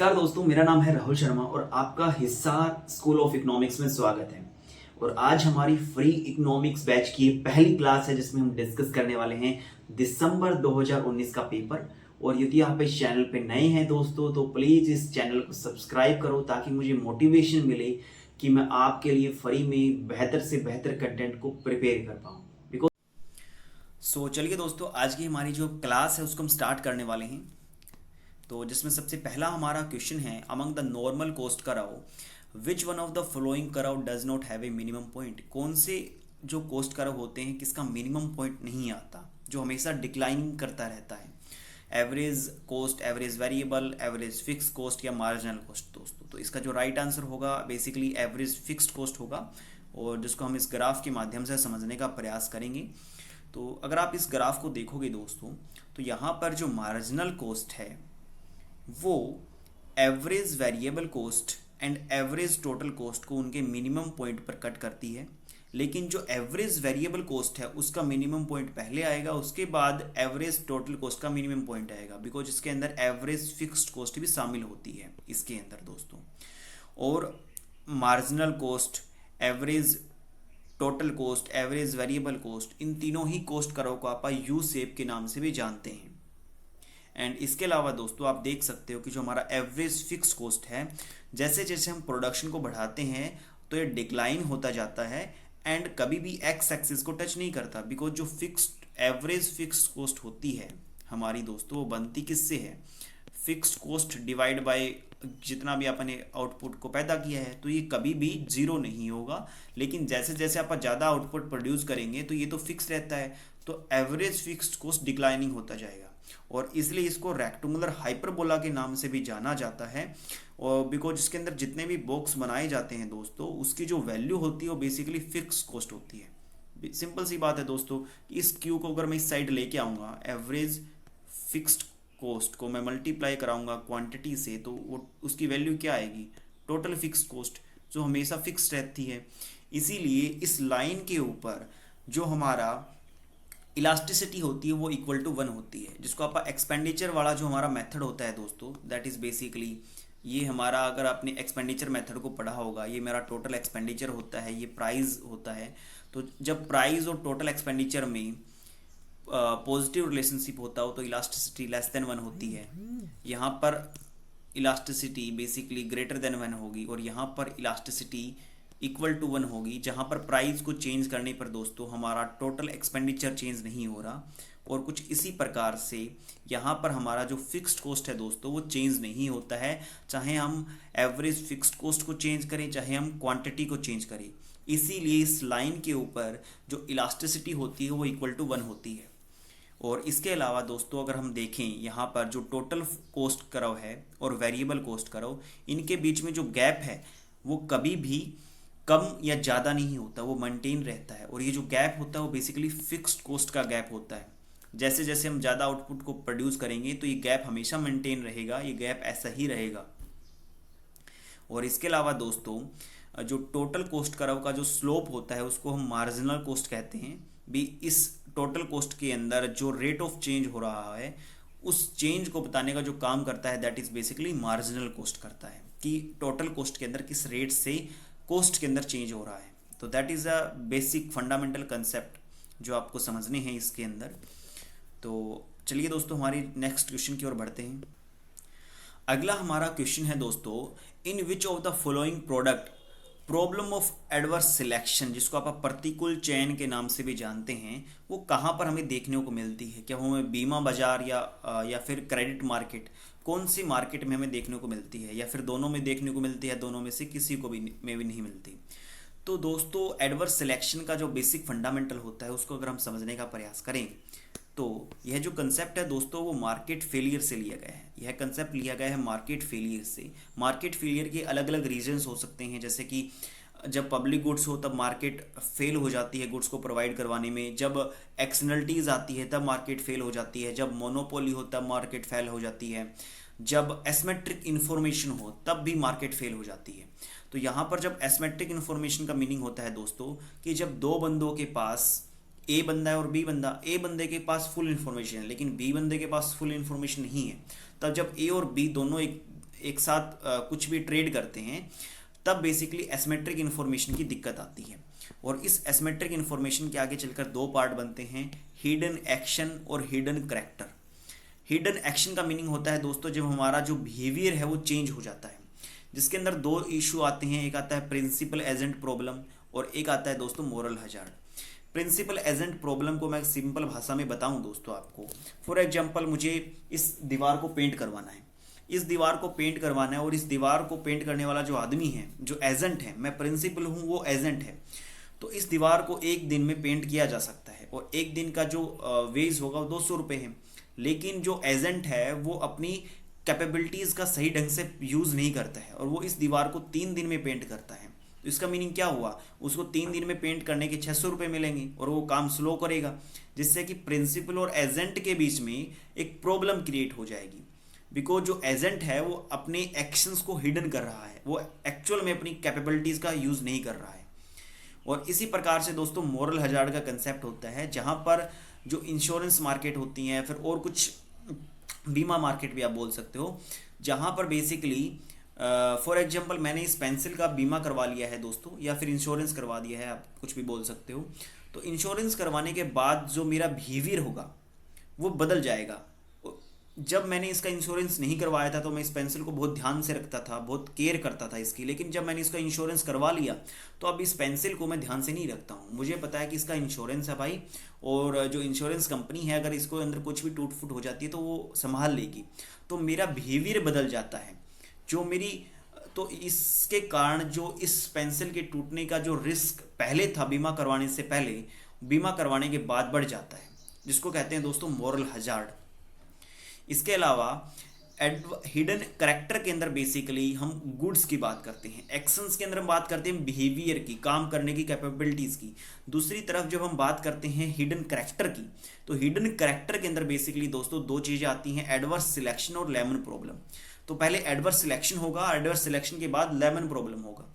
नमस्कार दोस्तों, मेरा नाम है राहुल शर्मा और आपका हिसार स्कूल ऑफ इकोनॉमिक्स में स्वागत है। और आज हमारी फ्री इकोनॉमिक्स बैच की पहली क्लास है जिसमें हम डिस्कस करने वाले हैं दिसंबर 2019 का पेपर। और यदि आप इस चैनल पे नए हैं दोस्तों तो प्लीज़ इस चैनल को सब्सक्राइब करो ताकि मुझे मोटिवेशन मिले कि मैं आपके लिए फ्री में बेहतर से बेहतर कंटेंट को प्रिपेयर कर पाऊँ। चलिए दोस्तों, आज की हमारी जो क्लास है उसको हम स्टार्ट करने वाले हैं। तो जिसमें सबसे पहला हमारा क्वेश्चन है, among the normal cost curve which one of the following curve does not have a minimum point. कौन से जो कोस्ट करव होते हैं किसका मिनिमम पॉइंट नहीं आता, जो हमेशा डिक्लाइनिंग करता रहता है। Average cost, average variable, average fix cost या मार्जिनल कोस्ट दोस्तों। तो इसका जो राइट आंसर होगा बेसिकली एवरेज फिक्स्ड कोस्ट होगा, और जिसको हम इस ग्राफ के माध्यम से समझने का प्रयास करेंगे। तो अगर आप इस ग्राफ को देखोगे दोस्तों तो यहाँ पर जो मार्जिनल कोस्ट है वो average variable coast and average total coast को उनके मिनिमम पॉइंट पर कट करती है। लेकिन जो एवरेज वेरिएबल कोस्ट है उसका मिनिमम पॉइंट पहले आएगा, उसके बाद एवरेज टोटल कोस्ट का मिनिमम पॉइंट आएगा, बिकॉज इसके अंदर एवरेज फिक्स्ड कोस्ट भी शामिल होती है इसके अंदर दोस्तों। और marginal cost, average total cost, average variable cost, इन तीनों ही कोस्ट कर्व को आप यू शेप के नाम से भी जानते हैं। एंड इसके अलावा दोस्तों आप देख सकते हो कि जो हमारा एवरेज फिक्स कोस्ट है, जैसे जैसे हम प्रोडक्शन को बढ़ाते हैं तो ये डिक्लाइन होता जाता है एंड कभी भी एक्स एक्सिस को टच नहीं करता, बिकॉज जो फिक्स्ड एवरेज फिक्स कोस्ट होती है हमारी दोस्तों वो बनती किससे है, फिक्स्ड कोस्ट डिवाइड बाय जितना भी आपने आउटपुट को पैदा किया है। तो ये कभी भी जीरो नहीं होगा, लेकिन जैसे जैसे आप ज़्यादा आउटपुट प्रोड्यूस करेंगे तो ये तो फिक्स रहता है, तो एवरेज फिक्स्ड कोस्ट डिक्लाइनिंग होता जाएगा। और इसलिए इसको रेक्टेंगुलर हाइपरबोला के नाम से भी जाना जाता है, और बिकॉज इसके अंदर जितने भी बॉक्स बनाए जाते हैं दोस्तों उसकी जो वैल्यू होती है वो बेसिकली फिक्स कॉस्ट होती है। सिंपल सी बात है दोस्तों, इस क्यू को अगर मैं इस साइड लेके आऊँगा, एवरेज फिक्स्ड कॉस्ट को मैं मल्टीप्लाई कराऊंगा क्वांटिटी से, तो वो उसकी वैल्यू क्या आएगी, टोटल फिक्स्ड कॉस्ट, जो हमेशा फिक्स रहती है। इसीलिए इस लाइन के ऊपर जो हमारा इलास्टिसिटी होती है वो इक्वल टू 1 होती है, जिसको आप एक्सपेंडिचर वाला जो हमारा मेथड होता है दोस्तों, दैट इज़ बेसिकली ये हमारा, अगर आपने एक्सपेंडिचर मेथड को पढ़ा होगा, ये मेरा टोटल एक्सपेंडिचर होता है, ये प्राइस होता है। तो जब प्राइस और टोटल एक्सपेंडिचर में पॉजिटिव रिलेशनशिप होता हो तो इलास्टिसिटी लेस देन 1 होती है। यहाँ पर इलास्टिसिटी बेसिकली ग्रेटर देन 1 होगी, और यहाँ पर इलास्टिसिटी इक्वल टू 1 होगी, जहाँ पर प्राइस को चेंज करने पर दोस्तों हमारा टोटल एक्सपेंडिचर चेंज नहीं हो रहा। और कुछ इसी प्रकार से यहाँ पर हमारा जो फिक्स्ड कॉस्ट है दोस्तों वो चेंज नहीं होता है, चाहे हम एवरेज फिक्स्ड कॉस्ट को चेंज करें चाहे हम क्वांटिटी को चेंज करें। इसीलिए इस लाइन के ऊपर जो इलास्टिसिटी होती है वो इक्वल टू 1 होती है। और इसके अलावा दोस्तों अगर हम देखें यहाँ पर जो टोटल कॉस्ट कर्व है और वेरिएबल कॉस्ट कर्व, इनके बीच में जो गैप है वो कभी भी कम या ज़्यादा नहीं होता, वो मेंटेन रहता है। और ये जो गैप होता है वो बेसिकली फिक्स्ड कॉस्ट का गैप होता है। जैसे जैसे हम ज़्यादा आउटपुट को प्रोड्यूस करेंगे तो ये गैप हमेशा मेंटेन रहेगा, ये गैप ऐसा ही रहेगा। और इसके अलावा दोस्तों जो टोटल कॉस्ट कर्व का जो स्लोप होता है उसको हम मार्जिनल कॉस्ट कहते हैं। भी इस टोटल कॉस्ट के अंदर जो रेट ऑफ चेंज हो रहा है उस चेंज को बताने का जो काम करता है that is basically marginal cost करता है, कि टोटल कॉस्ट के अंदर किस रेट से कॉस्ट के अंदर चेंज हो रहा है। तो that is a basic fundamental concept जो आपको समझने हैं इसके अंदर। तो चलिए दोस्तों हमारी नेक्स्ट क्वेश्चन की ओर बढ़ते हैं। अगला हमारा क्वेश्चन है दोस्तों, in which of the following product problem of adverse selection, जिसको आप प्रतिकूल चयन के नाम से भी जानते हैं, वो कहाँ पर हमें देखने को मिलती है। क्या वो हमें बीमा बाजार या फिर क्रेडिट मार्केट, कौन सी मार्केट में हमें देखने को मिलती है, या फिर दोनों में देखने को मिलती है, दोनों में से किसी को भी में भी नहीं मिलती। तो दोस्तों एडवर्स सिलेक्शन का जो बेसिक फंडामेंटल होता है उसको अगर हम समझने का प्रयास करें तो यह जो कंसेप्ट है दोस्तों वो मार्केट फेलियर से लिया गया है। यह कंसेप्ट लिया गया है मार्केट फेलियर से। मार्केट फेलियर के अलग अलग रीजंस हो सकते हैं, जैसे कि जब पब्लिक गुड्स हो तब मार्केट फेल हो जाती है गुड्स को प्रोवाइड करवाने में, जब एक्सटर्नलिटीज़ आती है तब मार्केट फेल हो जाती है, जब मोनोपोली हो तब मार्केट फेल हो जाती है, जब एसिमेट्रिक इन्फॉर्मेशन हो तब भी मार्केट फेल हो जाती है। तो यहाँ पर जब एसिमेट्रिक इन्फॉर्मेशन का मीनिंग होता है दोस्तों कि जब दो बंदों के पास ए बंदा है और बी बंदा, ए बंदे के पास फुल इन्फॉर्मेशन है लेकिन बी बंदे के पास फुल इन्फॉर्मेशन नहीं है, तब जब ए और बी दोनों एक साथ कुछ भी ट्रेड करते हैं, तब बेसिकली एसिमेट्रिक इन्फॉर्मेशन की दिक्कत आती है। और इस एसिमेट्रिक इन्फॉर्मेशन के आगे चलकर दो पार्ट बनते हैं, हिडन एक्शन और हिडन करैक्टर। हिडन एक्शन का मीनिंग होता है दोस्तों जब हमारा जो बिहेवियर है वो चेंज हो जाता है, जिसके अंदर दो इशू आते हैं, एक आता है प्रिंसिपल एजेंट प्रॉब्लम और एक आता है दोस्तों moral hazard. Principal agent problem को मैं सिंपल भाषा में बताऊं दोस्तों आपको, फॉर एग्जांपल मुझे इस दीवार को पेंट करवाना है, इस दीवार को पेंट करवाना है और इस दीवार को पेंट करने वाला जो आदमी है, जो एजेंट है, मैं प्रिंसिपल हूँ, वो एजेंट है। तो इस दीवार को एक दिन में पेंट किया जा सकता है और एक दिन का जो वेज होगा वो 200 रुपये है। लेकिन जो एजेंट है वो अपनी कैपेबिलिटीज़ का सही ढंग से यूज़ नहीं करता है और वो इस दीवार को 3 दिन में पेंट करता है। तो इसका मीनिंग क्या हुआ, उसको 3 दिन में पेंट करने के 600 रुपये मिलेंगे और वो काम स्लो करेगा, जिससे कि प्रिंसिपल और एजेंट के बीच में एक प्रॉब्लम क्रिएट हो जाएगी। बिकॉज जो एजेंट है वो अपने एक्शंस को हिडन कर रहा है, वो एक्चुअल में अपनी कैपेबिलिटीज़ का यूज़ नहीं कर रहा है। और इसी प्रकार से दोस्तों मोरल हजार्ड का कंसेप्ट होता है, जहाँ पर जो इंश्योरेंस मार्केट होती हैं, फिर और कुछ बीमा मार्केट भी आप बोल सकते हो, जहाँ पर बेसिकली फॉर एग्जांपल मैंने इस पेंसिल का बीमा करवा लिया है दोस्तों, या फिर इंश्योरेंस करवा दिया है, आप कुछ भी बोल सकते हो। तो इंश्योरेंस करवाने के बाद जो मेरा बिहेवियर होगा वो बदल जाएगा। जब मैंने इसका इंश्योरेंस नहीं करवाया था तो मैं इस पेंसिल को बहुत ध्यान से रखता था, बहुत केयर करता था इसकी, लेकिन जब मैंने इसका इंश्योरेंस करवा लिया तो अब इस पेंसिल को मैं ध्यान से नहीं रखता हूँ। मुझे पता है कि इसका इंश्योरेंस है भाई, और जो इंश्योरेंस कंपनी है अगर इसको अंदर कुछ भी टूट फूट हो जाती है तो वो संभाल लेगी। तो मेरा बिहेवियर बदल जाता है, जो मेरी, तो इसके कारण जो इस पेंसिल के टूटने का जो रिस्क पहले था बीमा करवाने से पहले, बीमा करवाने के बाद बढ़ जाता है, जिसको कहते हैं दोस्तों मोरल हजार्ड। इसके अलावा हिडन करेक्टर के अंदर बेसिकली हम गुड्स की बात करते हैं, एक्शंस के अंदर हम बात करते हैं बिहेवियर की, काम करने की कैपेबिलिटीज़ की। दूसरी तरफ जब हम बात करते हैं हिडन करेक्टर की, तो हिडन करेक्टर के अंदर बेसिकली दोस्तों दो चीज़ें आती हैं, एडवर्स सिलेक्शन और लेमन प्रॉब्लम। तो पहले एडवर्स सिलेक्शन होगा, एडवर्स सिलेक्शन के बाद लेमन प्रॉब्लम होगा।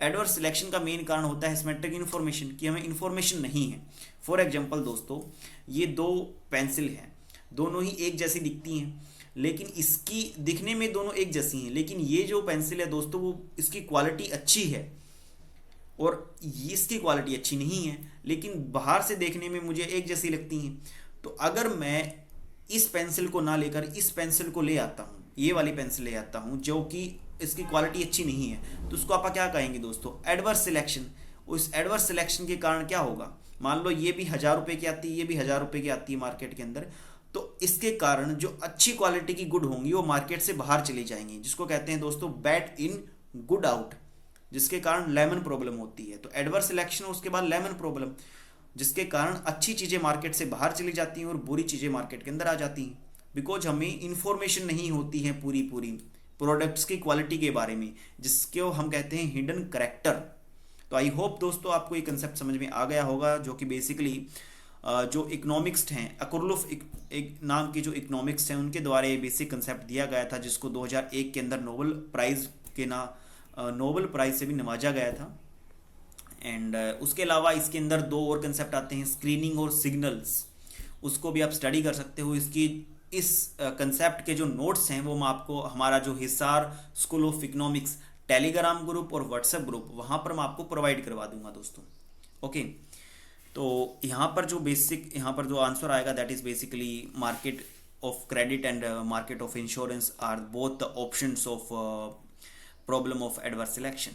एडवर्स सिलेक्शन का मेन कारण होता है एसिमेट्रिक इन्फॉर्मेशन, कि हमें इन्फॉर्मेशन नहीं है। फॉर एग्जाम्पल दोस्तों ये दो पेंसिल हैं, दोनों ही एक जैसी दिखती हैं, लेकिन इसकी दिखने में दोनों एक जैसी हैं, लेकिन ये जो पेंसिल है दोस्तों वो इसकी क्वालिटी अच्छी है और ये इसकी क्वालिटी अच्छी नहीं है, लेकिन बाहर से देखने में मुझे एक जैसी लगती हैं। तो अगर मैं इस पेंसिल को ना लेकर इस पेंसिल को ले आता हूँ, ये वाली पेंसिल ले आता हूँ जो कि इसकी क्वालिटी अच्छी नहीं है, तो उसको आप क्या कहेंगे दोस्तों, एडवर्स सिलेक्शन। उस एडवर्स सिलेक्शन के कारण क्या होगा, मान लो ये भी 1000 रुपये की आती है, ये भी 1000 रुपये की आती है मार्केट के अंदर, तो इसके कारण जो अच्छी क्वालिटी की गुड होंगी वो मार्केट से बाहर चली जाएंगी, जिसको कहते हैं दोस्तों बैड इन गुड आउट, जिसके कारण लेमन प्रॉब्लम होती है। तो एडवर्स सिलेक्शन, उसके बाद लेमन प्रॉब्लम, जिसके कारण अच्छी चीज़ें मार्केट से बाहर चली जाती हैं और बुरी चीज़ें मार्केट के अंदर आ जाती हैं, बिकॉज हमें इंफॉर्मेशन नहीं होती है पूरी प्रोडक्ट्स की क्वालिटी के बारे में, जिसको हम कहते हैं हिडन करेक्टर। तो आई होप दोस्तों आपको ये कंसेप्ट समझ में आ गया होगा, जो कि बेसिकली जो इकोनॉमिक्स हैं, अकुरलुफ एक नाम के जो इकोनॉमिक्स हैं उनके द्वारा ये बेसिक कंसेप्ट दिया गया था, जिसको 2001 के अंदर नोबेल प्राइज़ से भी नवाजा गया था। एंड उसके अलावा इसके अंदर दो और कंसेप्ट आते हैं, स्क्रीनिंग और सिग्नल्स, उसको भी आप स्टडी कर सकते हो। इस कंसेप्ट के जो नोट्स हैं वो मैं आपको हमारा जो Hisar school of economics Telegram group और व्हाट्सएप ग्रुप, वहाँ पर मैं आपको प्रोवाइड करवा दूंगा दोस्तों। ओके, तो यहाँ पर जो आंसर आएगा that is basically market of credit and market of insurance are both the options of problem of adverse selection.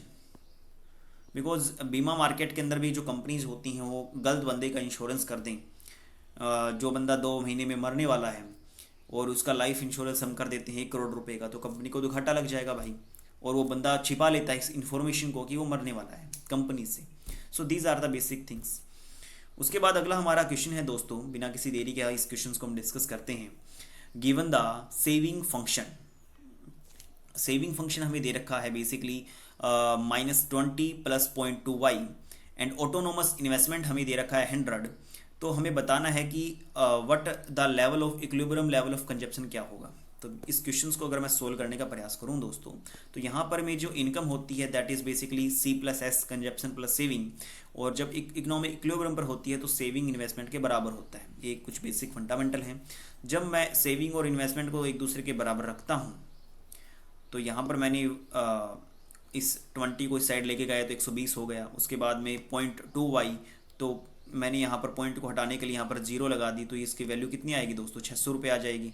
Because बीमा मार्केट के अंदर भी जो कंपनीज होती हैं वो गलत बंदे का इंश्योरेंस कर दें, जो बंदा 2 महीने में मरने वाला है और उसका लाइफ इंश्योरेंस हम कर देते हैं 1 करोड़ रुपए का, तो कंपनी को तो घाटा लग जाएगा भाई, और वो बंदा छिपा लेता है इस इन्फॉर्मेशन को कि वो मरने वाला है कंपनी से। So these are the basic things. उसके बाद अगला हमारा क्वेश्चन है दोस्तों, बिना किसी देरी के इस क्वेश्चन को हम डिस्कस करते हैं। Given the saving function, saving function हमें दे रखा है basically -20 + 0.2y and autonomous investment हमें दे रखा है 100। तो हमें बताना है कि what the level of equilibrium level of consumption क्या होगा। तो इस क्वेश्चंस को अगर मैं सोल्व करने का प्रयास करूं दोस्तों, तो यहाँ पर में जो इनकम होती है that is basically C+S consumption plus saving, और जब इकोनॉमिक इक्विलिब्रियम पर होती है तो सेविंग इन्वेस्टमेंट के बराबर होता है। ये कुछ बेसिक फंडामेंटल हैं। जब मैं सेविंग और इन्वेस्टमेंट को एक दूसरे के बराबर रखता हूँ तो यहाँ पर मैंने इस 20 को इस साइड लेके गया तो 120 हो गया। उसके बाद में 0.2y, तो मैंने यहाँ पर पॉइंट को हटाने के लिए यहाँ पर 0 लगा दी, तो इसकी वैल्यू कितनी आएगी दोस्तों, 600 रुपये आ जाएगी।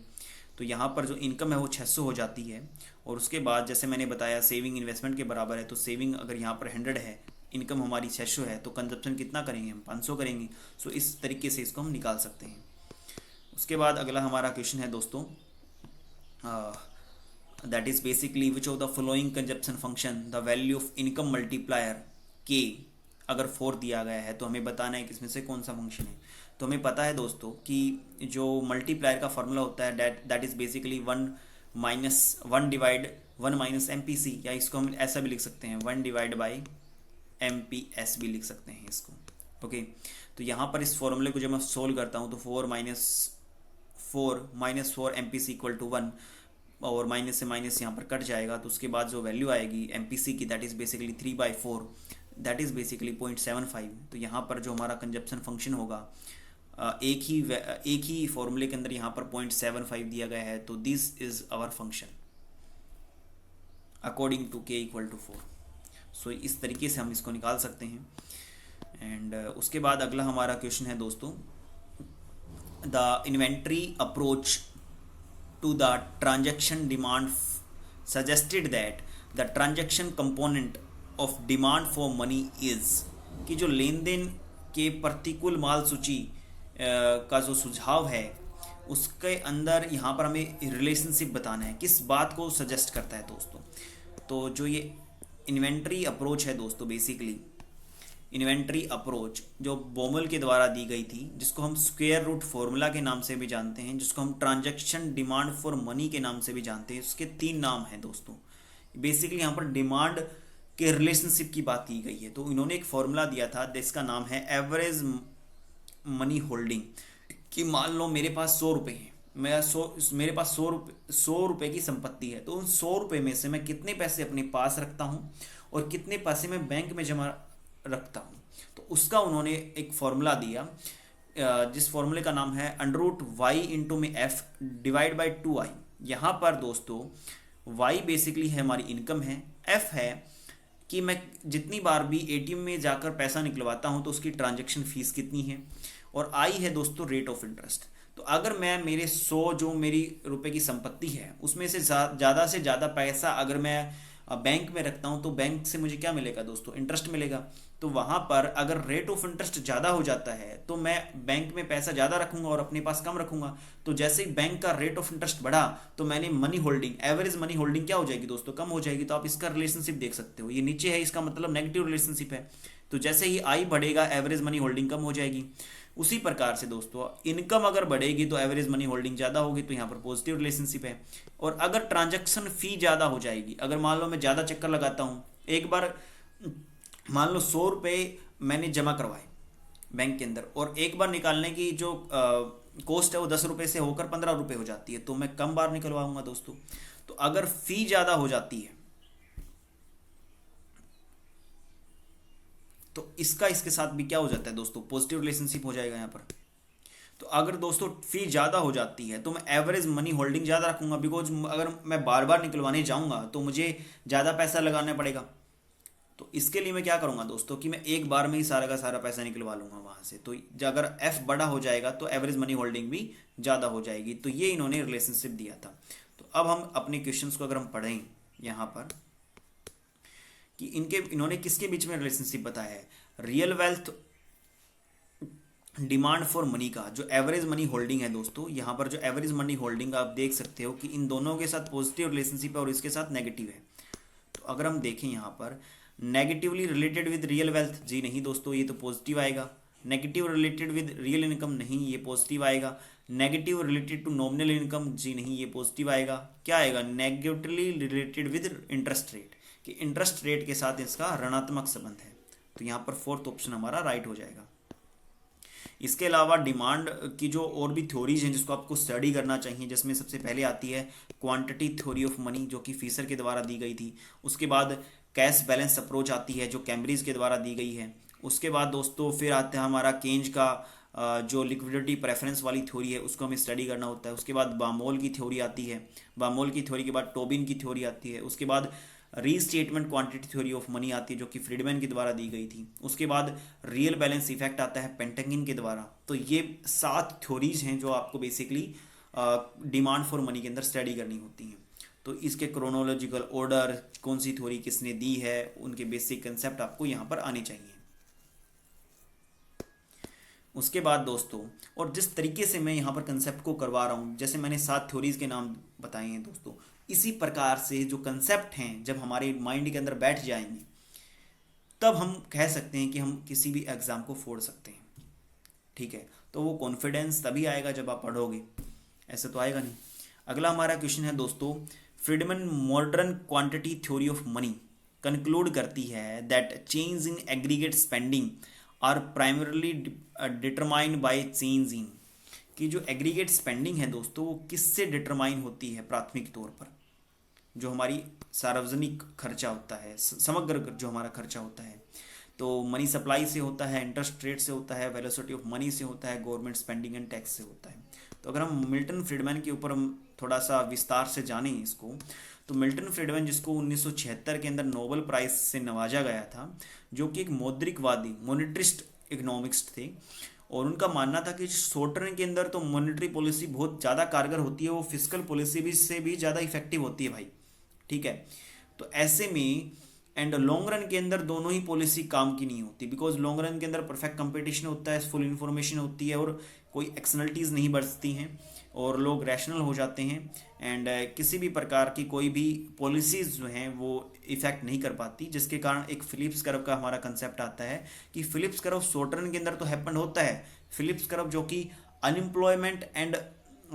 तो यहाँ पर जो इनकम है वो 600 हो जाती है। और उसके बाद जैसे मैंने बताया सेविंग इन्वेस्टमेंट के बराबर है, तो सेविंग अगर यहाँ पर 100 है, इनकम हमारी 600 है, तो कंजप्शन कितना करेंगे हम, 500 करेंगे। सो इस तरीके से इसको हम निकाल सकते हैं। उसके बाद अगला हमारा क्वेश्चन है दोस्तों, that is basically which of the following consumption function the value of income multiplier के अगर 4 दिया गया है, तो हमें बताना है कि इसमें से कौन सा फंक्शन है। तो हमें पता है दोस्तों कि जो मल्टीप्लायर का फॉर्मूला होता है that is basically 1 divide 1 minus MPC, या इसको हम ऐसा भी लिख सकते हैं 1 डिवाइड बाई MPS भी लिख सकते हैं इसको। ओके, तो यहाँ पर इस फॉर्मूले को जब मैं सोल्व करता हूँ तो 4 माइनस 4 MPC इक्वल टू 1, और माइनस से माइनस यहाँ पर कट जाएगा। तो उसके बाद जो वैल्यू आएगी MPC की that is basically 3/4, that is basically 0.75। तो यहाँ पर जो हमारा कंजप्शन फंक्शन होगा, एक ही फॉर्मूले के अंदर यहाँ पर 0.75 दिया गया है, तो this is our function according to k equal to 4। So इस तरीके से हम इसको निकाल सकते हैं। एंड उसके बाद अगला हमारा क्वेश्चन है दोस्तों, the inventory approach to the transaction demand suggested that the transaction component of demand for money is, कि जो लेन देन के प्रतिकूल माल सूची का जो सुझाव है उसके अंदर यहाँ पर हमें रिलेशनशिप बताना है। किस बात को सजेस्ट करता है दोस्तों, तो जो ये इन्वेंट्री अप्रोच है दोस्तों, बेसिकली इन्वेंट्री अप्रोच जो बोमल के द्वारा दी गई थी, जिसको हम स्क्वायर रूट फॉर्मूला के नाम से भी जानते हैं, जिसको हम ट्रांजैक्शन डिमांड फॉर मनी के नाम से भी जानते हैं, उसके 3 नाम हैं दोस्तों। बेसिकली यहाँ पर डिमांड के रिलेशनशिप की बात की गई है। तो इन्होंने एक फॉर्मूला दिया था जिसका नाम है एवरेज मनी होल्डिंग, कि मान लो मेरे पास 100 रुपये हैं, मेरे पास 100 रुपये की संपत्ति है, तो उन 100 रुपये में से मैं कितने पैसे अपने पास रखता हूँ और कितने पैसे मैं बैंक में जमा रखता हूँ। तो उसका उन्होंने एक फॉर्मूला दिया, जिस फॉर्मूले का नाम है √y इंटू में f डिवाइड बाई 2i। यहाँ पर दोस्तों y बेसिकली है हमारी इनकम है, f है कि मैं जितनी बार भी ATM में जाकर पैसा निकलवाता हूँ तो उसकी ट्रांजैक्शन फीस कितनी है, और I है दोस्तों रेट ऑफ इंटरेस्ट। तो अगर मैं मेरे 100 जो मेरी रुपए की संपत्ति है उसमें से ज़्यादा पैसा अगर मैं बैंक में रखता हूँ, तो बैंक से मुझे क्या मिलेगा दोस्तों, इंटरेस्ट मिलेगा। तो वहाँ पर अगर रेट ऑफ इंटरेस्ट ज़्यादा हो जाता है तो मैं बैंक में पैसा ज़्यादा रखूंगा और अपने पास कम रखूंगा। तो जैसे ही बैंक का रेट ऑफ इंटरेस्ट बढ़ा तो मैंने money holding, average money holding क्या हो जाएगी दोस्तों, कम हो जाएगी। तो आप इसका रिलेशनशिप देख सकते हो, ये नीचे है, इसका मतलब नेगेटिव रिलेशनशिप है। तो जैसे ही आई बढ़ेगा एवरेज मनी होल्डिंग कम हो जाएगी। उसी प्रकार से दोस्तों इनकम अगर बढ़ेगी तो एवरेज मनी होल्डिंग ज़्यादा होगी, तो यहाँ पर पॉजिटिव रिलेशनशिप है। और अगर ट्रांजैक्शन फी ज़्यादा हो जाएगी, अगर मान लो मैं ज़्यादा चक्कर लगाता हूँ, एक बार मान लो 100 रुपये मैंने जमा करवाए बैंक के अंदर, और एक बार निकालने की जो कॉस्ट है वो 10 रुपये से होकर 15 रुपये हो जाती है, तो मैं कम बार निकलवाऊंगा दोस्तों। तो अगर फी ज़्यादा हो जाती है तो इसके साथ भी क्या हो जाता है दोस्तों, पॉजिटिव रिलेशनशिप हो जाएगा यहाँ पर। तो अगर दोस्तों फी ज़्यादा हो जाती है तो मैं एवरेज मनी होल्डिंग ज़्यादा रखूंगा, बिकॉज अगर मैं बार बार निकलवाने जाऊंगा तो मुझे ज़्यादा पैसा लगाना पड़ेगा। तो इसके लिए मैं क्या करूंगा दोस्तों कि मैं एक बार में ही सारा का सारा पैसा निकलवा लूंगा वहाँ से। तो अगर F बड़ा हो जाएगा तो एवरेज मनी होल्डिंग भी ज़्यादा हो जाएगी। तो ये इन्होंने रिलेशनशिप दिया था। तो अब हम अपने क्वेश्चंस को अगर हम पढ़ें यहाँ पर कि इन्होंने किसके बीच में रिलेशनशिप बताया है, real wealth demand for money का जो एवरेज मनी होल्डिंग है दोस्तों, यहाँ पर जो एवरेज मनी होल्डिंग आप देख सकते हो कि इन दोनों के साथ पॉजिटिव रिलेशनशिप है और इसके साथ नेगेटिव है। तो अगर हम देखें यहाँ पर negatively related with real wealth, जी नहीं दोस्तों, ये तो पॉजिटिव आएगा। Negative related with real income, नहीं, ये पॉजिटिव आएगा। Negative related to nominal income, जी नहीं, ये पॉजिटिव आएगा। क्या आएगा, negatively related with interest rate, कि इंटरेस्ट रेट के साथ इसका ऋणात्मक संबंध है। तो यहाँ पर 4th ऑप्शन हमारा राइट हो जाएगा। इसके अलावा डिमांड की जो और भी थ्योरीज हैं जिसको आपको स्टडी करना चाहिए, जिसमें सबसे पहले आती है क्वांटिटी थ्योरी ऑफ मनी जो कि फीसर के द्वारा दी गई थी। उसके बाद कैश बैलेंस अप्रोच आती है जो कैम्ब्रिज के द्वारा दी गई है। उसके बाद दोस्तों फिर आता है हमारा केन्ज का जो लिक्विडिटी प्रेफरेंस वाली थ्योरी है उसको हमें स्टडी करना होता है। उसके बाद बामोल की थ्योरी आती है, बामोल की थ्योरी के बाद टोबिन की थ्योरी आती है। उसके बाद restatement quantity theory of money आती है जो कि फ्रीडमैन के द्वारा दी गई थी। उसके बाद रियल बैलेंस इफेक्ट आता है पेंटेगिन के द्वारा। तो ये 7 थ्योरीज हैं जो आपको बेसिकली डिमांड फॉर मनी के अंदर स्टडी करनी होती हैं। तो इसके क्रोनोलॉजिकल ऑर्डर, कौन सी थ्योरी किसने दी है, उनके बेसिक कंसेप्ट आपको यहाँ पर आने चाहिए। उसके बाद दोस्तों, और जिस तरीके से मैं यहाँ पर कंसेप्ट को करवा रहा हूँ, जैसे मैंने 7 थ्योरीज के नाम बताए हैं दोस्तों, इसी प्रकार से जो कंसेप्ट हैं जब हमारे माइंड के अंदर बैठ जाएंगे तब हम कह सकते हैं कि हम किसी भी एग्ज़ाम को फोड़ सकते हैं। ठीक है, तो वो कॉन्फिडेंस तभी आएगा जब आप पढ़ोगे, ऐसे तो आएगा नहीं। अगला हमारा क्वेश्चन है दोस्तों, Friedman modern quantity theory of money conclude करती है that change in aggregate spending are primarily determined by change in, कि जो एग्रीगेट स्पेंडिंग है दोस्तों वो किससे डिटरमाइन होती है प्राथमिक तौर पर, जो हमारी सार्वजनिक खर्चा होता है, समग्र जो हमारा खर्चा होता है, तो मनी सप्लाई से होता है, इंटरेस्ट रेट से होता है, वेलोसिटी ऑफ मनी से होता है, गवर्नमेंट स्पेंडिंग एंड टैक्स से होता है। तो अगर हम मिल्टन फ्रीडमैन के ऊपर हम थोड़ा सा विस्तार से जानें इसको, तो मिल्टन फ्रीडमैन जिसको 1976 के अंदर नोबेल प्राइज से नवाजा गया था, जो कि एक मौद्रिकवादी मोनेटरिस्ट इकोनॉमिक्स थे, और उनका मानना था कि शॉर्ट टर्म के अंदर तो मॉनेटरी पॉलिसी बहुत ज़्यादा कारगर होती है, वो फिस्कल पॉलिसी भी से भी ज़्यादा इफेक्टिव होती है भाई। ठीक है, तो ऐसे में एंड लॉन्ग रन के अंदर दोनों ही पॉलिसी काम की नहीं होती, बिकॉज लॉन्ग रन के अंदर परफेक्ट कंपटीशन होता है, फुल इन्फॉर्मेशन होती है, और कोई एक्सटर्नलिटीज़ नहीं बरतती हैं, और लोग रैशनल हो जाते हैं, एंड किसी भी प्रकार की कोई भी पॉलिसीज़ जो हैं वो इफेक्ट नहीं कर पाती, जिसके कारण एक फिलिप्स कर्व का हमारा कंसेप्ट आता है कि फिलिप्स कर्व शॉर्ट रन के अंदर तो हैपन होता है, फिलिप्स कर्व जो कि अनएम्प्लॉयमेंट एंड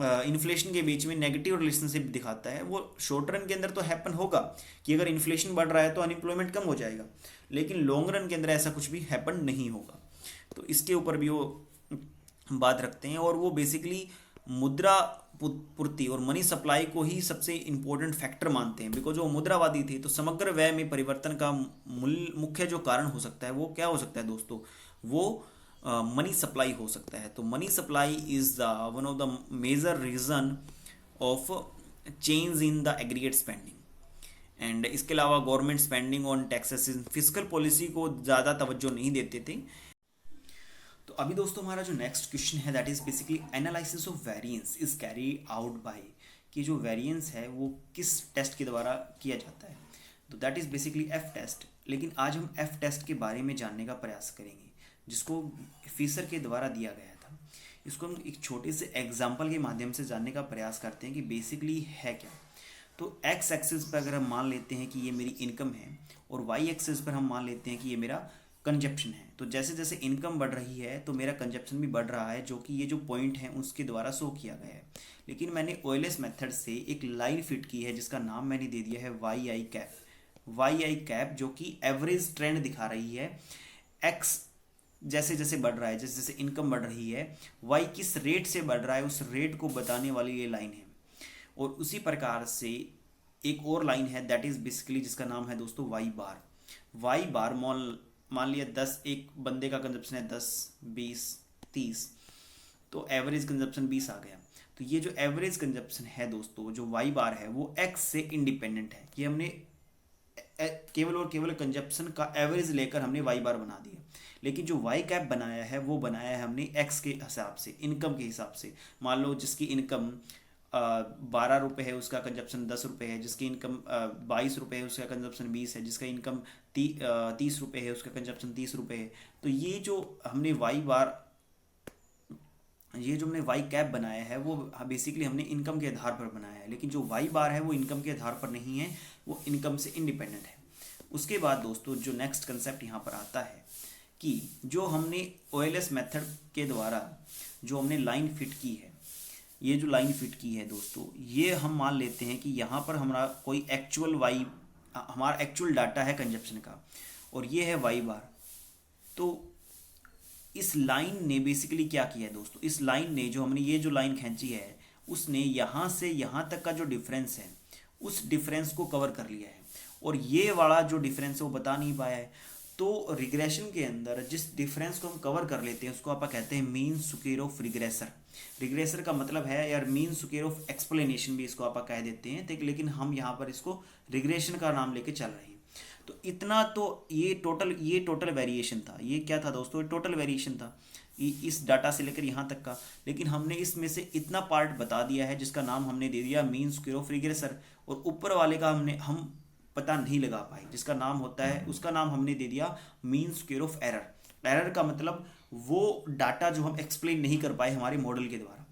इन्फ्लेशन के बीच में नेगेटिव रिलेशनशिप दिखाता है, वो शॉर्ट रन के अंदर तो हैपन होगा कि अगर इन्फ्लेशन बढ़ रहा है तो अनएम्प्लॉयमेंट कम हो जाएगा, लेकिन लॉन्ग रन के अंदर ऐसा कुछ भी हैपन नहीं होगा। तो इसके ऊपर भी वो बात रखते हैं, और वो बेसिकली मुद्रा पूर्ति और मनी सप्लाई को ही सबसे इम्पोर्टेंट फैक्टर मानते हैं, बिकॉज वो मुद्रावादी थे। तो समग्र व्यय में परिवर्तन का मुख्य जो कारण हो सकता है वो क्या हो सकता है दोस्तों, वो मनी सप्लाई हो सकता है। तो money supply is the one of the major reason of change in the aggregate spending, and इसके अलावा government spending on taxes fiscal policy को ज़्यादा तवज्जो नहीं देते थे। तो अभी दोस्तों हमारा जो नेक्स्ट क्वेश्चन है that is basically analysis of variance is carry out by, कि जो वेरिएंस है वो किस टेस्ट के द्वारा किया जाता है, तो that is basically F test. लेकिन आज हम एफ टेस्ट के बारे में जानने का प्रयास करेंगे, जिसको फीसर के द्वारा दिया गया था। इसको हम एक छोटे से एग्जाम्पल के माध्यम से जानने का प्रयास करते हैं कि बेसिकली है क्या। तो एक्स एक्सिस पर अगर हम मान लेते हैं कि ये मेरी इनकम है, और वाई एक्सिस पर हम मान लेते हैं कि ये मेरा कंजप्शन है, तो जैसे जैसे इनकम बढ़ रही है तो मेरा कंजप्शन भी बढ़ रहा है, जो कि ये जो पॉइंट है उसके द्वारा शो किया गया है। लेकिन मैंने ओएलएस मेथड से एक लाइन फिट की है जिसका नाम मैंने दे दिया है वाई आई कैप, वाई आई कैप, जो कि एवरेज ट्रेंड दिखा रही है। एक्स जैसे जैसे बढ़ रहा है, जैसे जैसे इनकम बढ़ रही है, वाई किस रेट से बढ़ रहा है उस रेट को बताने वाली ये लाइन है। और उसी प्रकार से एक और लाइन है दैट इज बेसिकली जिसका नाम है दोस्तों वाई बार। वाई बार मान लिया 10 एक बंदे का कंजप्शन है 10, 20, 30, तो एवरेज कंजप्शन 20 आ गया। तो ये जो एवरेज कंजप्शन है दोस्तों, जो वाई बार है वो एक्स से इंडिपेंडेंट है, कि हमने केवल और केवल कंजप्शन का एवरेज लेकर हमने वाई बार बना दिया। लेकिन जो वाई कैप बनाया है वो बनाया है हमने एक्स के हिसाब से, इनकम के हिसाब से। मान लो जिसकी इनकम 12 रुपये है उसका कंजप्शन 10 रुपये है, जिसकी इनकम 22 रुपये है उसका कंजप्शन 20 है, जिसका इनकम 30 रुपये है उसका कंजप्शन 30 रुपये है। तो ये जो हमने वाई कैप बनाया है वो बेसिकली हमने इनकम के आधार पर बनाया है, लेकिन जो वाई बार है वो इनकम के आधार पर नहीं है, वो इनकम से इंडिपेंडेंट है। उसके बाद दोस्तों जो नेक्स्ट कंसेप्ट यहाँ पर आता है कि जो हमने ओएलएस मेथड के द्वारा जो हमने लाइन फिट की है, ये जो लाइन फिट की है दोस्तों, ये हम मान लेते हैं कि यहाँ पर हमारा कोई हमारा एक्चुअल डाटा है कंजप्शन का, और ये है वाई बार। तो इस लाइन ने बेसिकली क्या किया है दोस्तों, इस लाइन ने जो हमने ये जो लाइन खींची है उसने यहाँ से यहाँ तक का जो डिफरेंस है उस डिफरेंस को कवर कर लिया है, और ये वाला जो डिफरेंस है वो बता नहीं पाया है। तो रिग्रेशन के अंदर जिस डिफरेंस को हम कवर कर लेते हैं उसको आप कहते हैं mean square of regressor. Regressor का मतलब है यार मीन स्क्वेयर ऑफ एक्सप्लेनेशन भी इसको आप कह देते हैं, लेकिन हम यहाँ पर इसको रिग्रेशन का नाम लेके चल रहे हैं। तो इतना तो ये टोटल वेरिएशन था। ये क्या था दोस्तों? टोटल वेरिएशन था इस डाटा से लेकर यहाँ तक का। लेकिन हमने इसमें से इतना पार्ट बता दिया है जिसका नाम हमने दे दिया मीन स्क्वेयर ऑफ रिग्रेसर, और ऊपर वाले का हम पता नहीं लगा पाए जिसका नाम होता है, उसका नाम हमने दे दिया mean square of error. Error का मतलब वो डाटा जो हम एक्सप्लेन नहीं कर पाए हमारे मॉडल के द्वारा।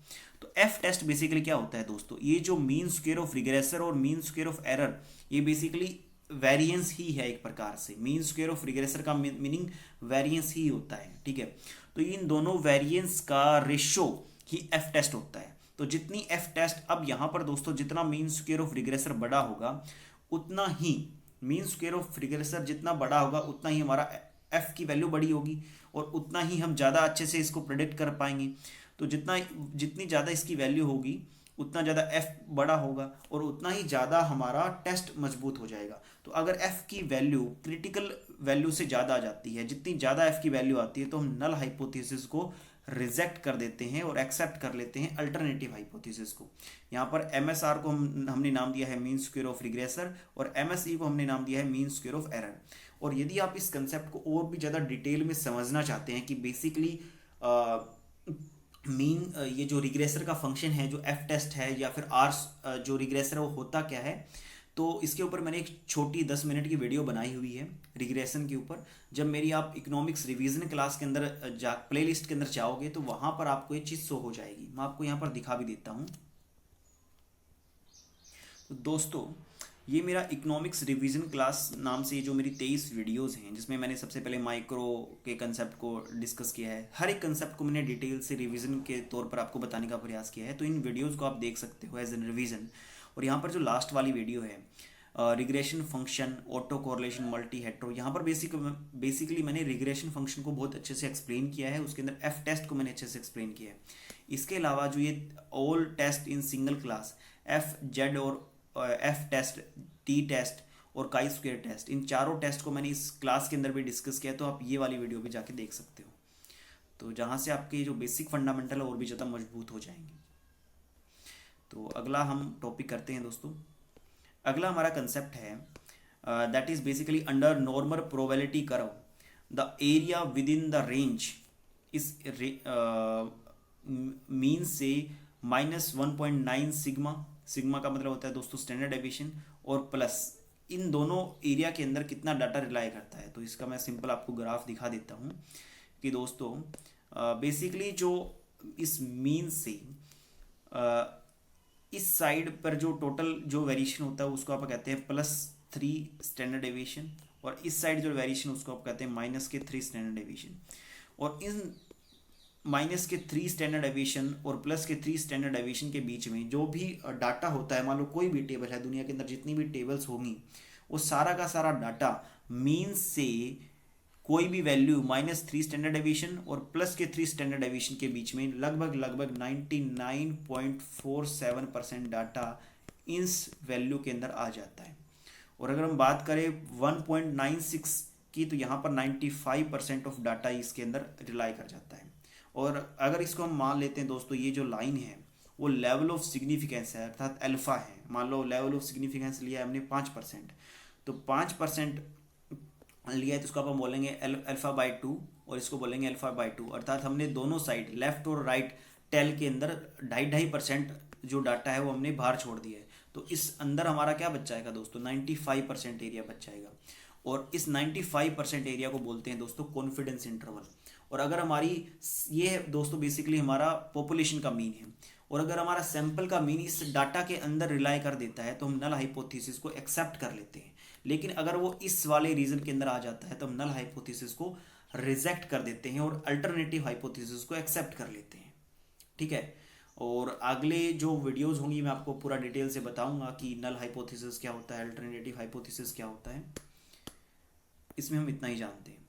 तो एफ टेस्ट बेसिकली क्या होता है दोस्तों? ये जो मीन स्क्वेयर ऑफ रिग्रेसर और मीन स्क्वेयर ऑफ एरर, ये बेसिकली वेरिएंस ही है एक प्रकार से। मीन स्क्वेयर ऑफ रिग्रेसर का मीनिंग वेरिएंस ही होता है, ठीक है। तो इन दोनों वेरिएंस का रेशो ही एफ टेस्ट होता है। तो जितनी एफ टेस्ट, अब यहाँ पर दोस्तों जितना मीन स्क्वेयर ऑफ रिग्रेसर बड़ा होगा उतना ही मीन स्क्वेयर ऑफ रिग्रेसर जितना बड़ा होगा उतना ही हमारा एफ की वैल्यू बड़ी होगी, और उतना ही हम ज़्यादा अच्छे से इसको प्रेडिक्ट कर पाएंगे। तो जितनी ज़्यादा इसकी वैल्यू होगी उतना ज़्यादा एफ बड़ा होगा, और उतना ही ज़्यादा हमारा टेस्ट मजबूत हो जाएगा। तो अगर एफ की वैल्यू क्रिटिकल वैल्यू से ज़्यादा आ जाती है, जितनी ज़्यादा एफ की वैल्यू आती है, तो हम नल हाइपोथेसिस को रिजेक्ट कर देते हैं और एक्सेप्ट कर लेते हैं अल्टरनेटिव हाइपोथेसिस को। यहाँ पर एमएसआर को हमने नाम दिया है मीन स्क्वेयर ऑफ रिग्रेसर, और एमएसई को हमने नाम दिया है मीन स्क्वेयर ऑफ एरर। और यदि आप इस कंसेप्ट को और भी ज़्यादा डिटेल में समझना चाहते हैं कि बेसिकली ये जो रिग्रेसर का फंक्शन है, जो एफ टेस्ट है या फिर आर जो रिग्रेसर है वो होता क्या है, तो इसके ऊपर मैंने एक छोटी 10 मिनट की वीडियो बनाई हुई है रिग्रेशन के ऊपर। जब मेरी आप इकोनॉमिक्स रिवीजन क्लास के अंदर प्लेलिस्ट के अंदर जाओगे तो वहाँ पर आपको ये चीज़ शो हो जाएगी। मैं आपको यहाँ पर दिखा भी देता हूँ। तो दोस्तों ये मेरा इकोनॉमिक्स रिवीजन क्लास नाम से जो मेरी 23 वीडियोस हैं, जिसमें मैंने सबसे पहले माइक्रो के कंसेप्ट को डिस्कस किया है। हर एक कंसेप्ट को मैंने डिटेल से रिवीजन के तौर पर आपको बताने का प्रयास किया है। तो इन वीडियोज़ को आप देख सकते हो एज एन रिवीजन। और यहाँ पर जो लास्ट वाली वीडियो है regression function, auto correlation, multi hetero, यहाँ पर बेसिकली मैंने रिग्रेशन फंक्शन को बहुत अच्छे से एक्सप्लेन किया है। उसके अंदर एफ टेस्ट को मैंने अच्छे से एक्सप्लेन किया है। इसके अलावा जो ये all test in single class, F Z और एफ टेस्ट, टी टेस्ट और काई स्क्वायर टेस्ट, इन चारों टेस्ट को मैंने इस क्लास के अंदर भी डिस्कस किया। तो आप ये वाली वीडियो भी जाके देख सकते हो, तो जहाँ से आपके जो बेसिक फंडामेंटल है और भी ज़्यादा मजबूत हो जाएंगे। तो अगला हम टॉपिक करते हैं दोस्तों। अगला हमारा कंसेप्ट है that is basically under normal probability curve the area with in the range इस मीन से -1.9 सिग्मा। सिग्मा का मतलब होता है दोस्तों स्टैंडर्ड डेविएशन, और प्लस इन दोनों एरिया के अंदर कितना डाटा रिलाई करता है। तो इसका मैं सिंपल आपको ग्राफ दिखा देता हूँ कि दोस्तों बेसिकली जो इस मीन से इस साइड पर जो टोटल जो वेरिएशन होता है उसको आप कहते हैं +3 स्टैंडर्ड डेविएशन, और इस साइड जो वेरिएशन उसको आप कहते हैं -3 स्टैंडर्ड डेविएशन। और इन -3 स्टैंडर्ड डेविएशन और +3 स्टैंडर्ड डेविएशन के बीच में जो भी डाटा होता है, मान लो कोई भी टेबल है, दुनिया के अंदर जितनी भी टेबल्स होंगी वो सारा का सारा डाटा मीन से कोई भी वैल्यू -3 स्टैंडर्ड डेविएशन और +3 स्टैंडर्ड डेविएशन के बीच में लगभग 99.47% डाटा इस वैल्यू के अंदर आ जाता है। और अगर हम बात करें 1.96 की, तो यहाँ पर 95% ऑफ डाटा इसके अंदर रिलाई कर जाता है। और अगर इसको हम मान लेते हैं दोस्तों, ये जो लाइन है वो लेवल ऑफ सिग्निफिकेंस है, अर्थात अल्फा है। मान लो लेवल ऑफ सिग्निफिकेंस लिया है हमने 5%, तो 5% लिया है तो इसको हम बोलेंगे अल्फा/2 और इसको बोलेंगे अल्फा/2। अर्थात हमने दोनों साइड लेफ्ट और राइट टेल के अंदर 2.5% जो डाटा है वो हमने बाहर छोड़ दिया है। तो इस अंदर हमारा क्या बच जाएगा दोस्तों? 95% एरिया बच जाएगा। और इस 95% एरिया को बोलते हैं दोस्तों कॉन्फिडेंस इंटरवल। और अगर हमारी ये है दोस्तों बेसिकली हमारा पॉपुलेशन का मीन है, और अगर हमारा सैंपल का मीन इस डाटा के अंदर रिलाई कर देता है तो हम नल हाइपोथेसिस को एक्सेप्ट कर लेते हैं। लेकिन अगर वो इस वाले रीजन के अंदर आ जाता है तो हम नल हाइपोथेसिस को रिजेक्ट कर देते हैं और अल्टरनेटिव हाइपोथेसिस को एक्सेप्ट कर लेते हैं, ठीक है। और अगले जो वीडियोस होंगी मैं आपको पूरा डिटेल से बताऊंगा कि नल हाइपोथेसिस क्या होता है, अल्टरनेटिव हाइपोथेसिस क्या होता है। इसमें हम इतना ही जानते हैं।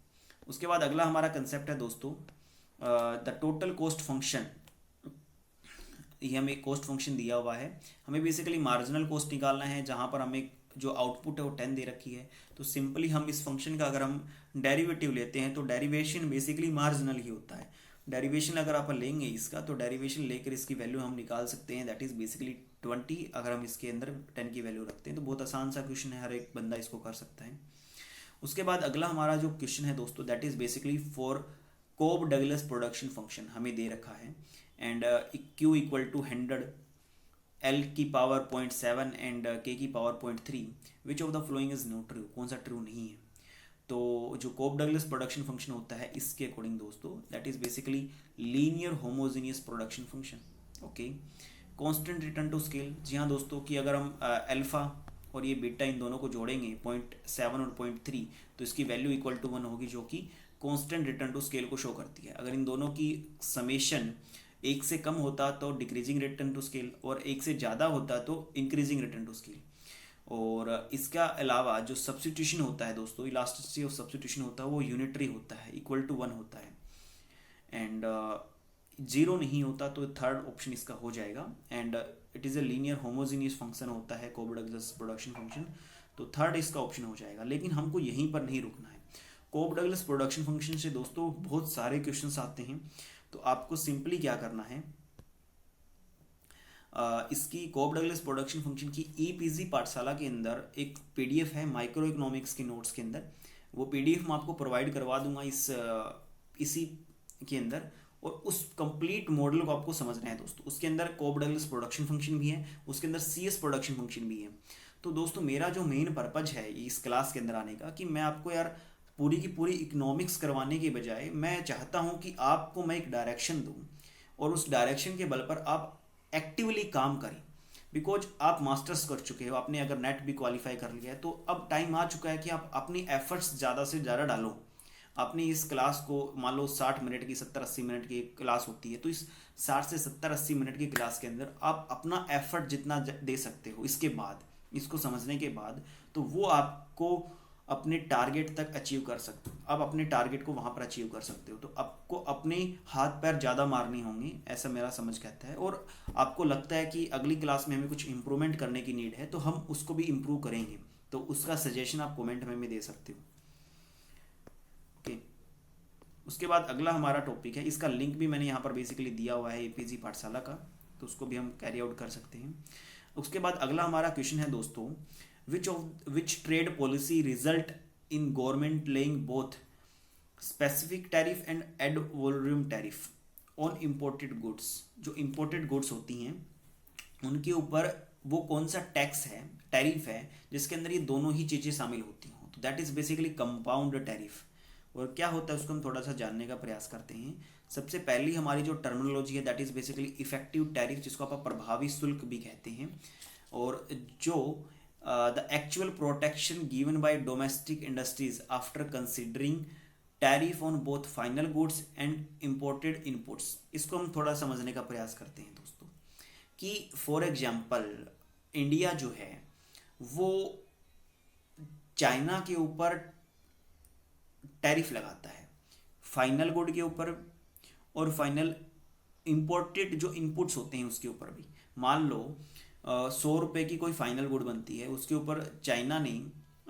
उसके बाद अगला हमारा कंसेप्ट है दोस्तों द टोटल कॉस्ट फंक्शन। ये हमें कॉस्ट फंक्शन दिया हुआ है, हमें बेसिकली मार्जिनल कॉस्ट निकालना है, जहाँ पर हमें जो आउटपुट है वो 10 दे रखी है। तो सिंपली हम इस फंक्शन का अगर हम डेरिवेटिव लेते हैं तो डेरिवेशन बेसिकली मार्जिनल ही होता है। डेरिवेशन अगर आप लेंगे इसका तो डेरिवेशन लेकर इसकी वैल्यू हम निकाल सकते हैं, दैट इज़ बेसिकली 20। अगर हम इसके अंदर 10 की वैल्यू रखते हैं तो बहुत आसान सा क्वेश्चन है, हर एक बंदा इसको कर सकता है। उसके बाद अगला हमारा जो क्वेश्चन है दोस्तों, that is basically for Cobb Douglas production function हमें दे रखा है and Q equal to 100, L की पावर 0.7 एंड K की power 0.3, which of the following is not true, कौन सा ट्रू नहीं है। तो जो कोब डगलस प्रोडक्शन फंक्शन होता है इसके अकॉर्डिंग दोस्तों that is basically linear homogeneous production function. Okay, constant return to scale, जी हाँ दोस्तों, कि अगर हम अल्फा और ये बीटा इन दोनों को जोड़ेंगे 0.7 और 0.3 तो इसकी वैल्यू इक्वल टू 1 होगी, जो कि कांस्टेंट रिटर्न टू स्केल को शो करती है। अगर इन दोनों की समेशन 1 से कम होता तो डिक्रीजिंग रिटर्न टू स्केल और 1 से ज़्यादा होता तो इंक्रीजिंग रिटर्न टू स्केल। और इसका अलावा जो सब्स्टिट्यूशन होता है दोस्तों, इलास्टिसिटी ऑफ सब्स्टिट्यूशन होता है वो यूनिटरी होता है, इक्वल टू 1 होता है एंड 0 नहीं होता तो थर्ड ऑप्शन इसका हो जाएगा। And it is a linear homogeneous function होता है कोब डगलस प्रोडक्शन फंक्शन, तो थर्ड इसका ऑप्शन हो जाएगा। लेकिन हमको यहीं पर नहीं रुकना है। कोब डगलस प्रोडक्शन फंक्शन से दोस्तों बहुत सारे क्वेश्चंस आते हैं, तो आपको सिंपली क्या करना है, इसकी कोब डगलस प्रोडक्शन फंक्शन की ईपीजी पाठशाला के अंदर एक पीडीएफ है माइक्रो इकोनॉमिक्स के नोट्स के अंदर, वो पीडीएफ मैं आपको प्रोवाइड करवा दूंगा इसी के अंदर, और उस कंप्लीट मॉडल को आपको समझना है दोस्तों। उसके अंदर कोब डगलस प्रोडक्शन फंक्शन भी है, उसके अंदर सीएस प्रोडक्शन फंक्शन भी है। तो दोस्तों मेरा जो मेन पर्पज है इस क्लास के अंदर आने का, कि मैं आपको यार पूरी की पूरी इकोनॉमिक्स करवाने के बजाय मैं चाहता हूँ कि आपको मैं एक डायरेक्शन दूँ और उस डायरेक्शन के बल पर आप एक्टिवली काम करें। बिकॉज आप मास्टर्स कर चुके हो, आपने अगर नेट भी क्वालिफाई कर लिया है, तो अब टाइम आ चुका है कि आप अपनी एफर्ट्स ज़्यादा से ज़्यादा डालो। आपने इस क्लास को मान लो 60 मिनट की 70-80 मिनट की क्लास होती है, तो इस 60 से 70-80 मिनट की क्लास के अंदर आप अपना एफर्ट जितना दे सकते हो इसके बाद, इसको समझने के बाद, तो वो आपको अपने टारगेट तक अचीव कर सकते हो। आप अपने टारगेट को वहाँ पर अचीव कर सकते हो। तो आपको अपने हाथ पैर ज़्यादा मारने होंगे, ऐसा मेरा समझ कहता है। और आपको लगता है कि अगली क्लास में हमें कुछ इम्प्रूवमेंट करने की नीड है, तो हम उसको भी इम्प्रूव करेंगे। तो उसका सजेशन आप कमेंट में भी दे सकते हो। ओके, उसके बाद अगला हमारा टॉपिक है, इसका लिंक भी मैंने यहाँ पर बेसिकली दिया हुआ है एपीजी पाठशाला का, तो उसको भी हम कैरी आउट कर सकते हैं। उसके बाद अगला हमारा क्वेश्चन है दोस्तों, which trade policy result in government laying both specific tariff and ad valorem tariff on imported goods। जो imported goods होती हैं उनके ऊपर वो कौन सा टैक्स है, टैरिफ है, जिसके अंदर ये दोनों ही चीज़ें शामिल होती हों, तो that is basically compound tariff. और क्या होता है उसको हम थोड़ा सा जानने का प्रयास करते हैं। सबसे पहली हमारी जो टर्मिनोलॉजी है that is basically effective tariff, जिसको आप प्रभावी शुल्क भी कहते हैं, और जो the actual protection given by domestic industries after considering tariff on both final goods and imported inputs। इसको हम थोड़ा समझने का प्रयास करते हैं दोस्तों, कि फॉर एग्जांपल इंडिया जो है वो चाइना के ऊपर टैरिफ लगाता है फाइनल गुड के ऊपर, और फाइनल इंपोर्टेड जो इनपुट्स होते हैं उसके ऊपर भी। मान लो 100 रुपये की कोई फाइनल गुड बनती है, उसके ऊपर चाइना ने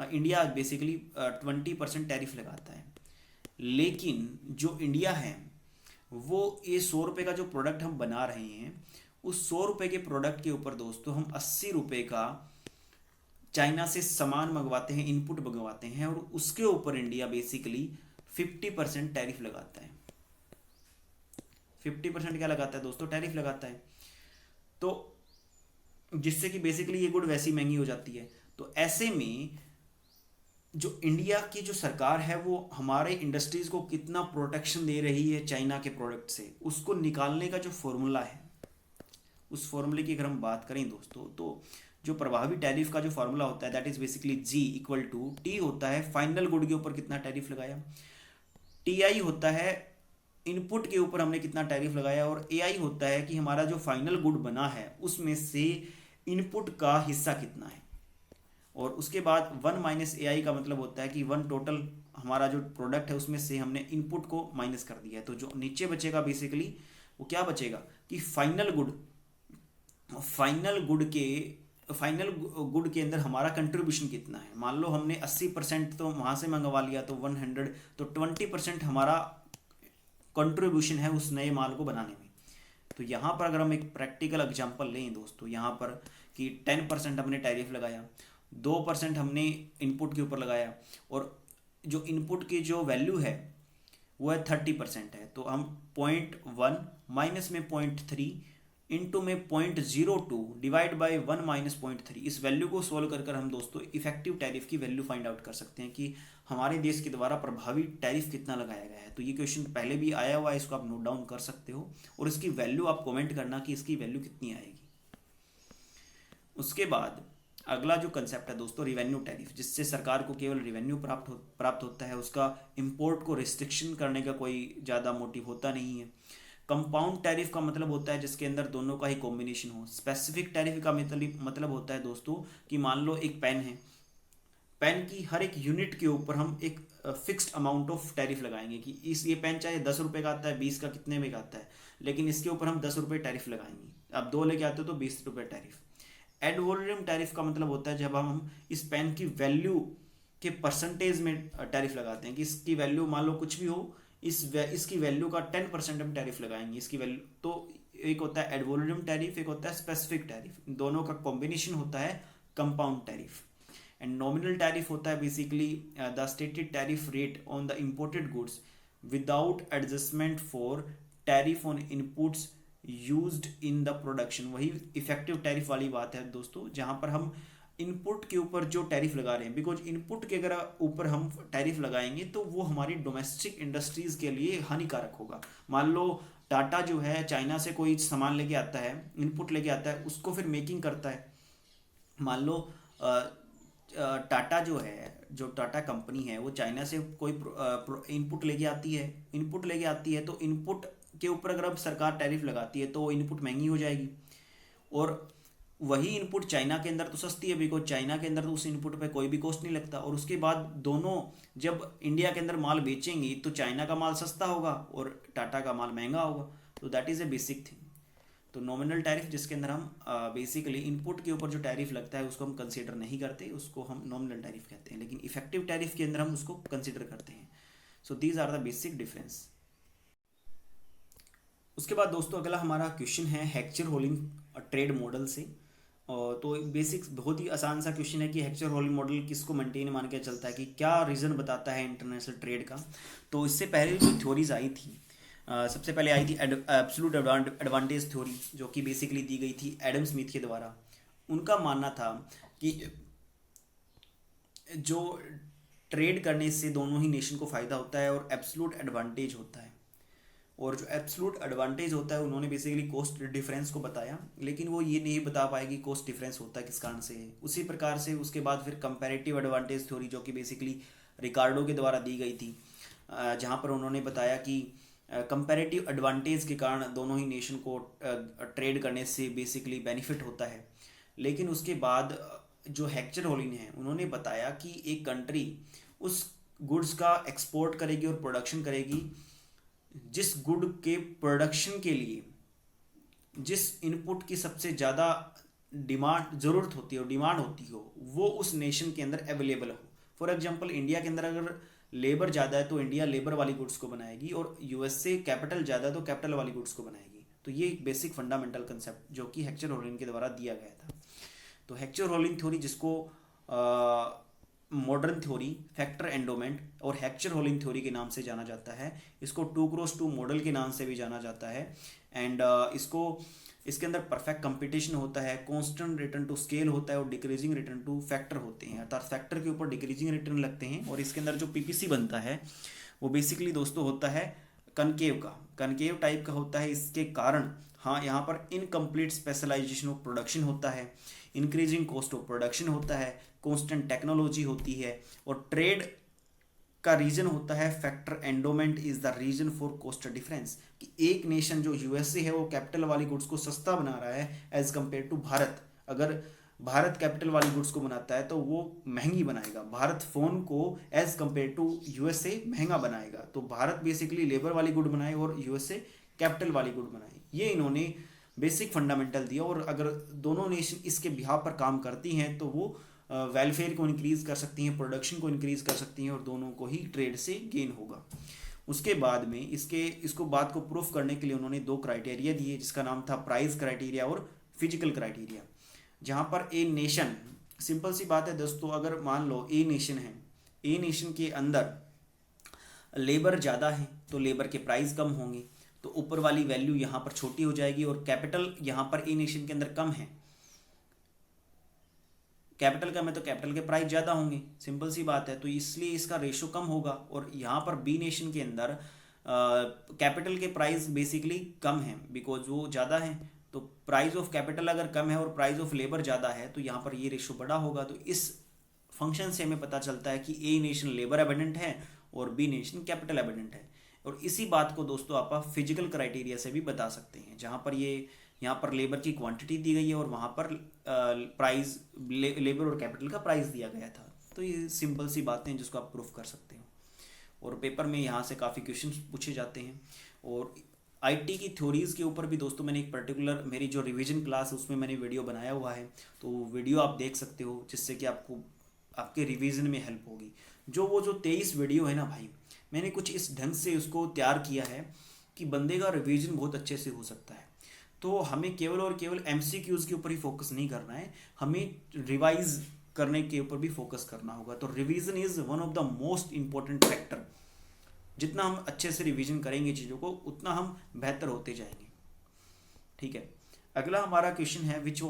इंडिया बेसिकली 20% टैरिफ लगाता है। लेकिन जो इंडिया है वो ये 100 रुपये का जो प्रोडक्ट हम बना रहे हैं, उस 100 रुपये के प्रोडक्ट के ऊपर दोस्तों हम 80 रुपये का चाइना से सामान मंगवाते हैं, इनपुट मंगवाते हैं, और उसके ऊपर इंडिया बेसिकली 50% टैरिफ लगाता है। 50% क्या लगाता है दोस्तों, टैरिफ लगाता है। तो जिससे कि बेसिकली ये गुड वैसी महंगी हो जाती है। तो ऐसे में जो इंडिया की जो सरकार है वो हमारे इंडस्ट्रीज को कितना प्रोटेक्शन दे रही है चाइना के प्रोडक्ट से, उसको निकालने का जो फॉर्मूला है, उस फॉर्मूले की अगर हम बात करें दोस्तों, तो जो प्रभावी टैरिफ का जो फॉर्मूला होता है that is basically G equal to T होता है फाइनल गुड के ऊपर कितना टैरिफ लगाया, टी आई होता है इनपुट के ऊपर हमने कितना टैरिफ लगाया, और ए आई होता है कि हमारा जो फाइनल गुड बना है उसमें से इनपुट का हिस्सा कितना है। और उसके बाद 1 माइनस ए आई का मतलब होता है कि 1 टोटल हमारा जो प्रोडक्ट है उसमें से हमने इनपुट को माइनस कर दिया है। तो जो नीचे बचेगा बेसिकली वो क्या बचेगा कि फाइनल गुड के फाइनल गुड के अंदर हमारा कंट्रीब्यूशन कितना है। मान लो हमने 80% तो वहाँ से मंगवा लिया तो 100, तो 20% हमारा कंट्रीब्यूशन है उस नए माल को बनाने में। तो यहाँ पर अगर हम एक प्रैक्टिकल एग्जांपल लें दोस्तों, यहाँ पर कि 10% हमने टैरिफ लगाया, 2% हमने इनपुट के ऊपर लगाया, और जो इनपुट की जो वैल्यू है वो है 30% है, तो हम 0.1 माइनस में 0.3 इंटू में 0.02 डिवाइड बाय 1 माइनस 0.3, इस वैल्यू को सोल्व कर हम दोस्तों इफेक्टिव टैरिफ की वैल्यू फाइंड आउट कर सकते हैं कि हमारे देश के द्वारा प्रभावी टैरिफ कितना लगाया गया है। तो ये क्वेश्चन पहले भी आया हुआ है, इसको आप नोट डाउन कर सकते हो और इसकी वैल्यू आप कमेंट करना कि इसकी वैल्यू कितनी आएगी। उसके बाद अगला जो कंसेप्ट है दोस्तों, रिवेन्यू टैरिफ, जिससे सरकार को केवल रिवेन्यू प्राप्त होता है, उसका इंपोर्ट को रिस्ट्रिक्शन करने का कोई ज़्यादा मोटिव होता नहीं है। कंपाउंड टैरिफ का मतलब होता है जिसके अंदर दोनों का ही कॉम्बिनेशन हो। स्पेसिफिक टैरिफ का मतलब होता है दोस्तों कि मान लो एक पेन है, पेन की हर एक यूनिट के ऊपर हम एक फिक्स्ड अमाउंट ऑफ टैरिफ लगाएंगे कि ये पेन चाहे 10 रुपये का आता है, 20 का कितने में का आता है, लेकिन इसके ऊपर हम 10 रुपये टैरिफ लगाएंगे। अब 2 लेके आते हो तो 20 रुपये टैरिफ। एड वॉल्यूम टैरिफ का मतलब होता है जब हम इस पेन की वैल्यू के परसेंटेज में टैरिफ लगाते हैं कि इसकी वैल्यू मान लो कुछ भी हो, इसकी वैल्यू का 10% हम टैरिफ लगाएंगे इसकी वैल्यू। तो एक होता है एड वॉल्यूम टैरिफ, एक होता है स्पेसिफिक टैरिफ, दोनों का कॉम्बिनेशन होता है compound tariff. And nominal tariff होता है basically the stated tariff rate on the imported goods without adjustment for tariff on inputs used in the production. वही इफेक्टिव टैरिफ वाली बात है दोस्तों, जहां पर हम इनपुट के ऊपर जो टैरिफ लगा रहे हैं, बिकॉज इनपुट के अगर ऊपर हम टैरिफ लगाएंगे तो वो हमारी डोमेस्टिक इंडस्ट्रीज के लिए हानिकारक होगा। मान लो टाटा जो है चाइना से कोई सामान लेके आता है, इनपुट लेके आता है, उसको फिर मेकिंग करता है। मान लो टाटा जो है, जो टाटा कंपनी है, वो चाइना से कोई इनपुट लेके आती है, तो इनपुट के ऊपर अगर अब सरकार टैरिफ लगाती है तो वो इनपुट महंगी हो जाएगी, और वही इनपुट चाइना के अंदर तो सस्ती है, बिकॉज चाइना के अंदर तो उस इनपुट पे कोई भी कॉस्ट नहीं लगता। और उसके बाद दोनों जब इंडिया के अंदर माल बेचेंगी तो चाइना का माल सस्ता होगा और टाटा का माल महंगा होगा। तो that is a basic thing. तो नॉमिनल टैरिफ जिसके अंदर हम बेसिकली इनपुट के ऊपर जो टैरिफ लगता है उसको हम कंसीडर नहीं करते, उसको हम नॉमिनल टैरिफ कहते हैं, लेकिन इफेक्टिव टैरिफ के अंदर हम उसको कंसीडर करते हैं। So these are the basic difference. उसके बाद दोस्तों अगला हमारा क्वेश्चन है हेक्चर होलिंग ट्रेड मॉडल से। तो बेसिक बहुत ही आसान सा क्वेश्चन है कि हेक्चर होलिंग मॉडल किसको मेंटेन मान के चलता है, कि क्या रीज़न बताता है इंटरनेशनल ट्रेड का। तो इससे पहले जो थ्योरीज आई थी, सबसे पहले आई थी एब्सोल्यूट एडवांटेज थ्योरी, जो कि बेसिकली दी गई थी एडम स्मिथ के द्वारा। उनका मानना था कि जो ट्रेड करने से दोनों ही नेशन को फ़ायदा होता है और एब्सोल्यूट एडवांटेज होता है। और जो एब्सोल्यूट एडवांटेज होता है उन्होंने बेसिकली कॉस्ट डिफरेंस को बताया, लेकिन वो ये नहीं बता पाए कि कॉस्ट डिफरेंस होता है किस कारण से है। उसी प्रकार से उसके बाद फिर कंपैरेटिव एडवांटेज थ्योरी, जो कि बेसिकली रिकार्डो के द्वारा दी गई थी, जहाँ पर उन्होंने बताया कि कंपैरेटिव एडवांटेज के कारण दोनों ही नेशन को ट्रेड करने से बेसिकली बेनिफिट होता है। लेकिन उसके बाद जो हेक्चर होलिन है उन्होंने बताया कि एक कंट्री उस गुड्स का एक्सपोर्ट करेगी और प्रोडक्शन करेगी जिस गुड के प्रोडक्शन के लिए जिस इनपुट की सबसे ज़्यादा ज़रूरत होती है और डिमांड होती हो, वो उस नेशन के अंदर अवेलेबल हो। फॉर एग्जांपल इंडिया के अंदर अगर लेबर ज़्यादा है तो इंडिया लेबर वाली गुड्स को बनाएगी, और यूएसए कैपिटल ज़्यादा है तो कैपिटल वाली गुड्स को बनाएगी। तो ये एक बेसिक फंडामेंटल कंसेप्ट जो कि हेक्चर होलिन के द्वारा दिया गया था। तो हेक्चर होलिन थ्योरी, जिसको मॉडर्न थ्योरी, फैक्टर एंडोमेंट और हेक्चर होलिन थ्योरी के नाम से जाना जाता है, इसको 2x2 मॉडल के नाम से भी जाना जाता है। एंड इसके अंदर परफेक्ट कंपटीशन होता है, कांस्टेंट रिटर्न टू स्केल होता है और डिक्रीजिंग रिटर्न टू फैक्टर होते हैं, अर्थात फैक्टर के ऊपर डिक्रीजिंग रिटर्न लगते हैं। और इसके अंदर जो पीपीसी बनता है वो बेसिकली दोस्तों होता है कनकेव टाइप का होता है। इसके कारण हाँ, यहाँ पर इनकम्प्लीट स्पेशलाइजेशन ऑफ प्रोडक्शन होता है, इंक्रीजिंग कॉस्ट ऑफ प्रोडक्शन होता है, कांस्टेंट टेक्नोलॉजी होती है, और ट्रेड का रीजन होता है factor endowment is the reason for cost difference, कि एक नेशन जो यूएसए है वो कैपिटल वाली गुड्स को सस्ता बना रहा है एज कम्पेयर टू भारत। अगर भारत कैपिटल वाली गुड्स को बनाता है तो वो महंगी बनाएगा, भारत फोन को एज कम्पेयर टू यूएसए महंगा बनाएगा। तो भारत बेसिकली लेबर वाली गुड बनाए और यूएसए कैपिटल वाली गुड बनाए। ये इन्होंने बेसिक फंडामेंटल दिया, और अगर दोनों नेशन इसके बिहाफ पर काम करती हैं तो वो वेलफेयर को इंक्रीज़ कर सकती हैं, प्रोडक्शन को इंक्रीज़ कर सकती हैं, और दोनों को ही ट्रेड से गेन होगा। उसके बाद में इसको बात को प्रूफ करने के लिए उन्होंने 2 क्राइटेरिया दिए, जिसका नाम था प्राइस क्राइटेरिया और फिजिकल क्राइटेरिया। जहाँ पर ए नेशन, सिंपल सी बात है दोस्तों, अगर मान लो ए नेशन है, ए नेशन के अंदर लेबर ज़्यादा है तो लेबर के प्राइस कम होंगे, तो ऊपर वाली वैल्यू यहाँ पर छोटी हो जाएगी, और कैपिटल यहाँ पर ए नेशन के अंदर कम है, कैपिटल कम है तो कैपिटल के प्राइस ज़्यादा होंगे, सिंपल सी बात है, तो इसलिए इसका रेशो कम होगा। और यहाँ पर बी नेशन के अंदर कैपिटल के प्राइस बेसिकली कम है बिकॉज वो ज़्यादा है, तो प्राइस ऑफ कैपिटल अगर कम है और प्राइस ऑफ लेबर ज़्यादा है तो यहाँ पर ये रेशो बड़ा होगा। तो इस फंक्शन से हमें पता चलता है कि ए नेशन लेबर एबंडेंट है और बी नेशन कैपिटल एबंडेंट है। और इसी बात को दोस्तों आप फिजिकल क्राइटेरिया से भी बता सकते हैं, जहाँ पर यहाँ पर लेबर की क्वांटिटी दी गई है और वहाँ पर प्राइस लेबर और कैपिटल का प्राइस दिया गया था। तो ये सिंपल सी बातें हैं जिसको आप प्रूफ कर सकते हो, और पेपर में यहाँ से काफ़ी क्वेश्चन पूछे जाते हैं। और आईटी की थ्योरीज़ के ऊपर भी दोस्तों मैंने एक पर्टिकुलर मेरी जो रिवीजन क्लास है उसमें मैंने वीडियो बनाया हुआ है, तो वीडियो आप देख सकते हो, जिससे कि आपको आपके रिवीजन में हेल्प होगी। वो जो 23 वीडियो है ना भाई, मैंने कुछ इस ढंग से उसको तैयार किया है कि बंदे का रिवीजन बहुत अच्छे से हो सकता है। तो हमें केवल और केवल एमसीक्यूज़ के ऊपर ही फोकस नहीं करना है, हमें रिवाइज करने के ऊपर भी फोकस करना होगा। तो revision is one of the most important factor. जितना हम अच्छे से रिवीजन करेंगे चीज़ों को, उतना हम बेहतर होते जाएंगे। ठीक है, अगला हमारा क्वेश्चन है विच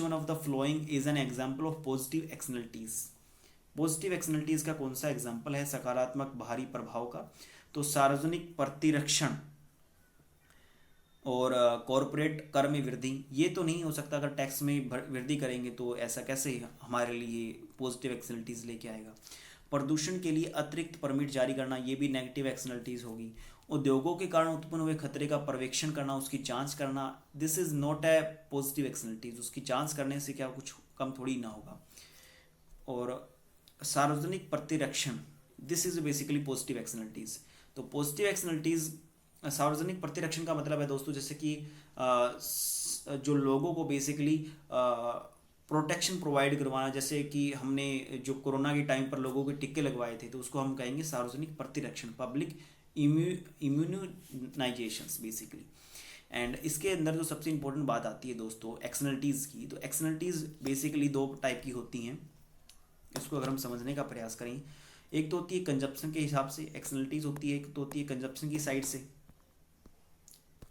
one of the following is an example of positive externalities. Positive externalities का कौन सा एग्जाम्पल है सकारात्मक बाहरी प्रभाव का? तो सार्वजनिक प्रतिरक्षण और कॉरपोरेट कर में वृद्धि। ये तो नहीं हो सकता, अगर टैक्स में वृद्धि करेंगे तो ऐसा कैसे हमारे लिए पॉजिटिव एक्सटर्नलिटीज लेके आएगा। प्रदूषण के लिए अतिरिक्त परमिट जारी करना, ये भी नेगेटिव एक्सटर्नलिटीज होगी। उद्योगों के कारण उत्पन्न हुए खतरे का पर्यवेक्षण करना, उसकी जांच करना, this is not a positive externalities. उसकी जांच करने से क्या कुछ कम थोड़ी ना होगा। और सार्वजनिक प्रतिरक्षण, this is basically positive externalities. तो पॉजिटिव एक्सटर्नलिटीज, सार्वजनिक प्रतिरक्षण का मतलब है दोस्तों जैसे कि जो लोगों को बेसिकली प्रोटेक्शन प्रोवाइड करवाना, जैसे कि हमने जो कोरोना के टाइम पर लोगों के टिक्के लगवाए थे तो उसको हम कहेंगे सार्वजनिक प्रतिरक्षण, पब्लिक इम्यूनाइजेशंस बेसिकली। एंड इसके अंदर जो सबसे इंपॉर्टेंट बात आती है दोस्तों एक्सटर्नलिटीज़ की, तो एक्सटर्नलिटीज़ बेसिकली 2 टाइप की होती हैं। इसको अगर हम समझने का प्रयास करें, एक तो होती है कंजप्शन के हिसाब से एक्सटर्नलिटीज़ होती है, एक तो होती है कंजप्शन की साइड से,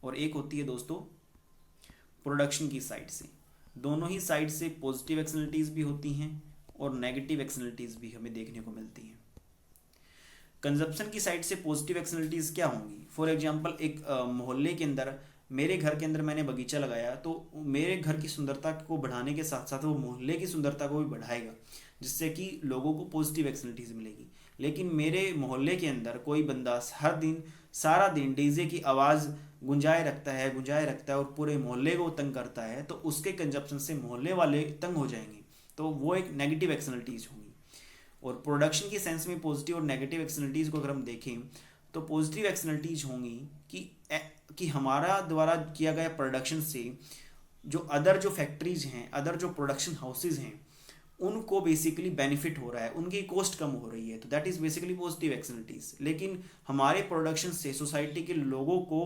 और एक होती है दोस्तों प्रोडक्शन की साइड से। दोनों ही साइड से पॉजिटिव एक्सटर्नलिटीज़ भी होती हैं और नेगेटिव एक्सटर्नलिटीज़ भी हमें देखने को मिलती हैं। कंजप्शन की साइड से पॉजिटिव एक्सटर्नलिटीज़ क्या होंगी? फॉर एग्जांपल, एक मोहल्ले के अंदर, मेरे घर के अंदर मैंने बगीचा लगाया, तो मेरे घर की सुंदरता को बढ़ाने के साथ साथ वो मोहल्ले की सुंदरता को भी बढ़ाएगा, जिससे कि लोगों को पॉजिटिव एक्सटर्नलिटीज़ मिलेगी। लेकिन मेरे मोहल्ले के अंदर कोई बंदा हर दिन सारा दिन डीजे की आवाज़ गुंजाए रखता है और पूरे मोहल्ले को तंग करता है, तो उसके कंजप्शन से मोहल्ले वाले तंग हो जाएंगे, तो वो एक नेगेटिव एक्सटर्नलिटीज़ होंगी। और प्रोडक्शन की सेंस में पॉजिटिव और नेगेटिव एक्सटर्नलिटीज़ को अगर हम देखें तो पॉजिटिव एक्सटर्नलिटीज़ होंगी कि हमारा द्वारा किया गया प्रोडक्शन से जो अदर जो फैक्ट्रीज हैं, अदर जो प्रोडक्शन हाउसेज हैं, उनको बेसिकली बेनिफिट हो रहा है, उनकी कॉस्ट कम हो रही है, तो that is basically positive externalities. लेकिन हमारे प्रोडक्शन से सोसाइटी के लोगों को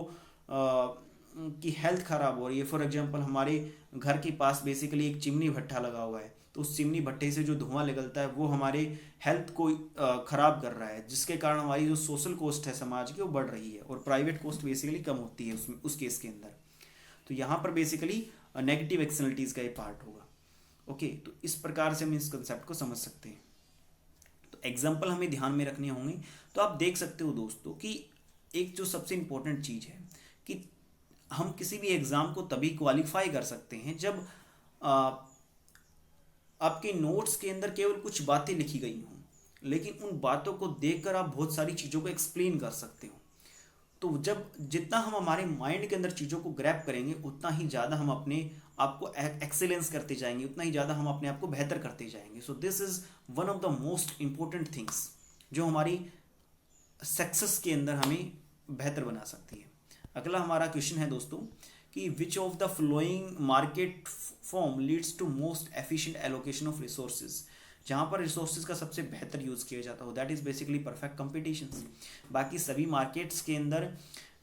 की हेल्थ ख़राब हो रही है। फॉर एग्जांपल, हमारे घर के पास बेसिकली एक चिमनी भट्ठा लगा हुआ है, तो उस चिमनी भट्टे से जो धुआं निकलता है वो हमारे हेल्थ को ख़राब कर रहा है, जिसके कारण हमारी जो सोशल कॉस्ट है समाज की वो बढ़ रही है और प्राइवेट कॉस्ट बेसिकली कम होती है उस केस के अंदर। तो यहाँ पर बेसिकली नेगेटिव एक्सटर्नलिटीज़ का ये पार्ट होगा। ओके, तो इस प्रकार से हम इस कंसेप्ट को समझ सकते हैं। तो एग्जाम्पल हमें ध्यान में रखने होंगे। तो आप देख सकते हो दोस्तों कि एक जो सबसे इम्पोर्टेंट चीज़ है कि हम किसी भी एग्ज़ाम को तभी क्वालिफाई कर सकते हैं जब आपके नोट्स के अंदर केवल कुछ बातें लिखी गई हों, लेकिन उन बातों को देखकर आप बहुत सारी चीज़ों को एक्सप्लेन कर सकते हो। तो जितना हम हमारे माइंड के अंदर चीज़ों को ग्रैप करेंगे, उतना ही ज़्यादा हम अपने आप को एक्सेलेंस करते जाएंगे, उतना ही ज़्यादा हम अपने आप को बेहतर करते जाएंगे। So this is one of the most important things जो हमारी सक्सेस के अंदर हमें बेहतर बना सकती है। अगला हमारा क्वेश्चन है दोस्तों कि which of the following market form leads to most efficient allocation of resources, जहाँ पर रिसोर्सेज का सबसे बेहतर यूज़ किया जाता हो, that is basically perfect competition. बाकी सभी मार्केट्स के अंदर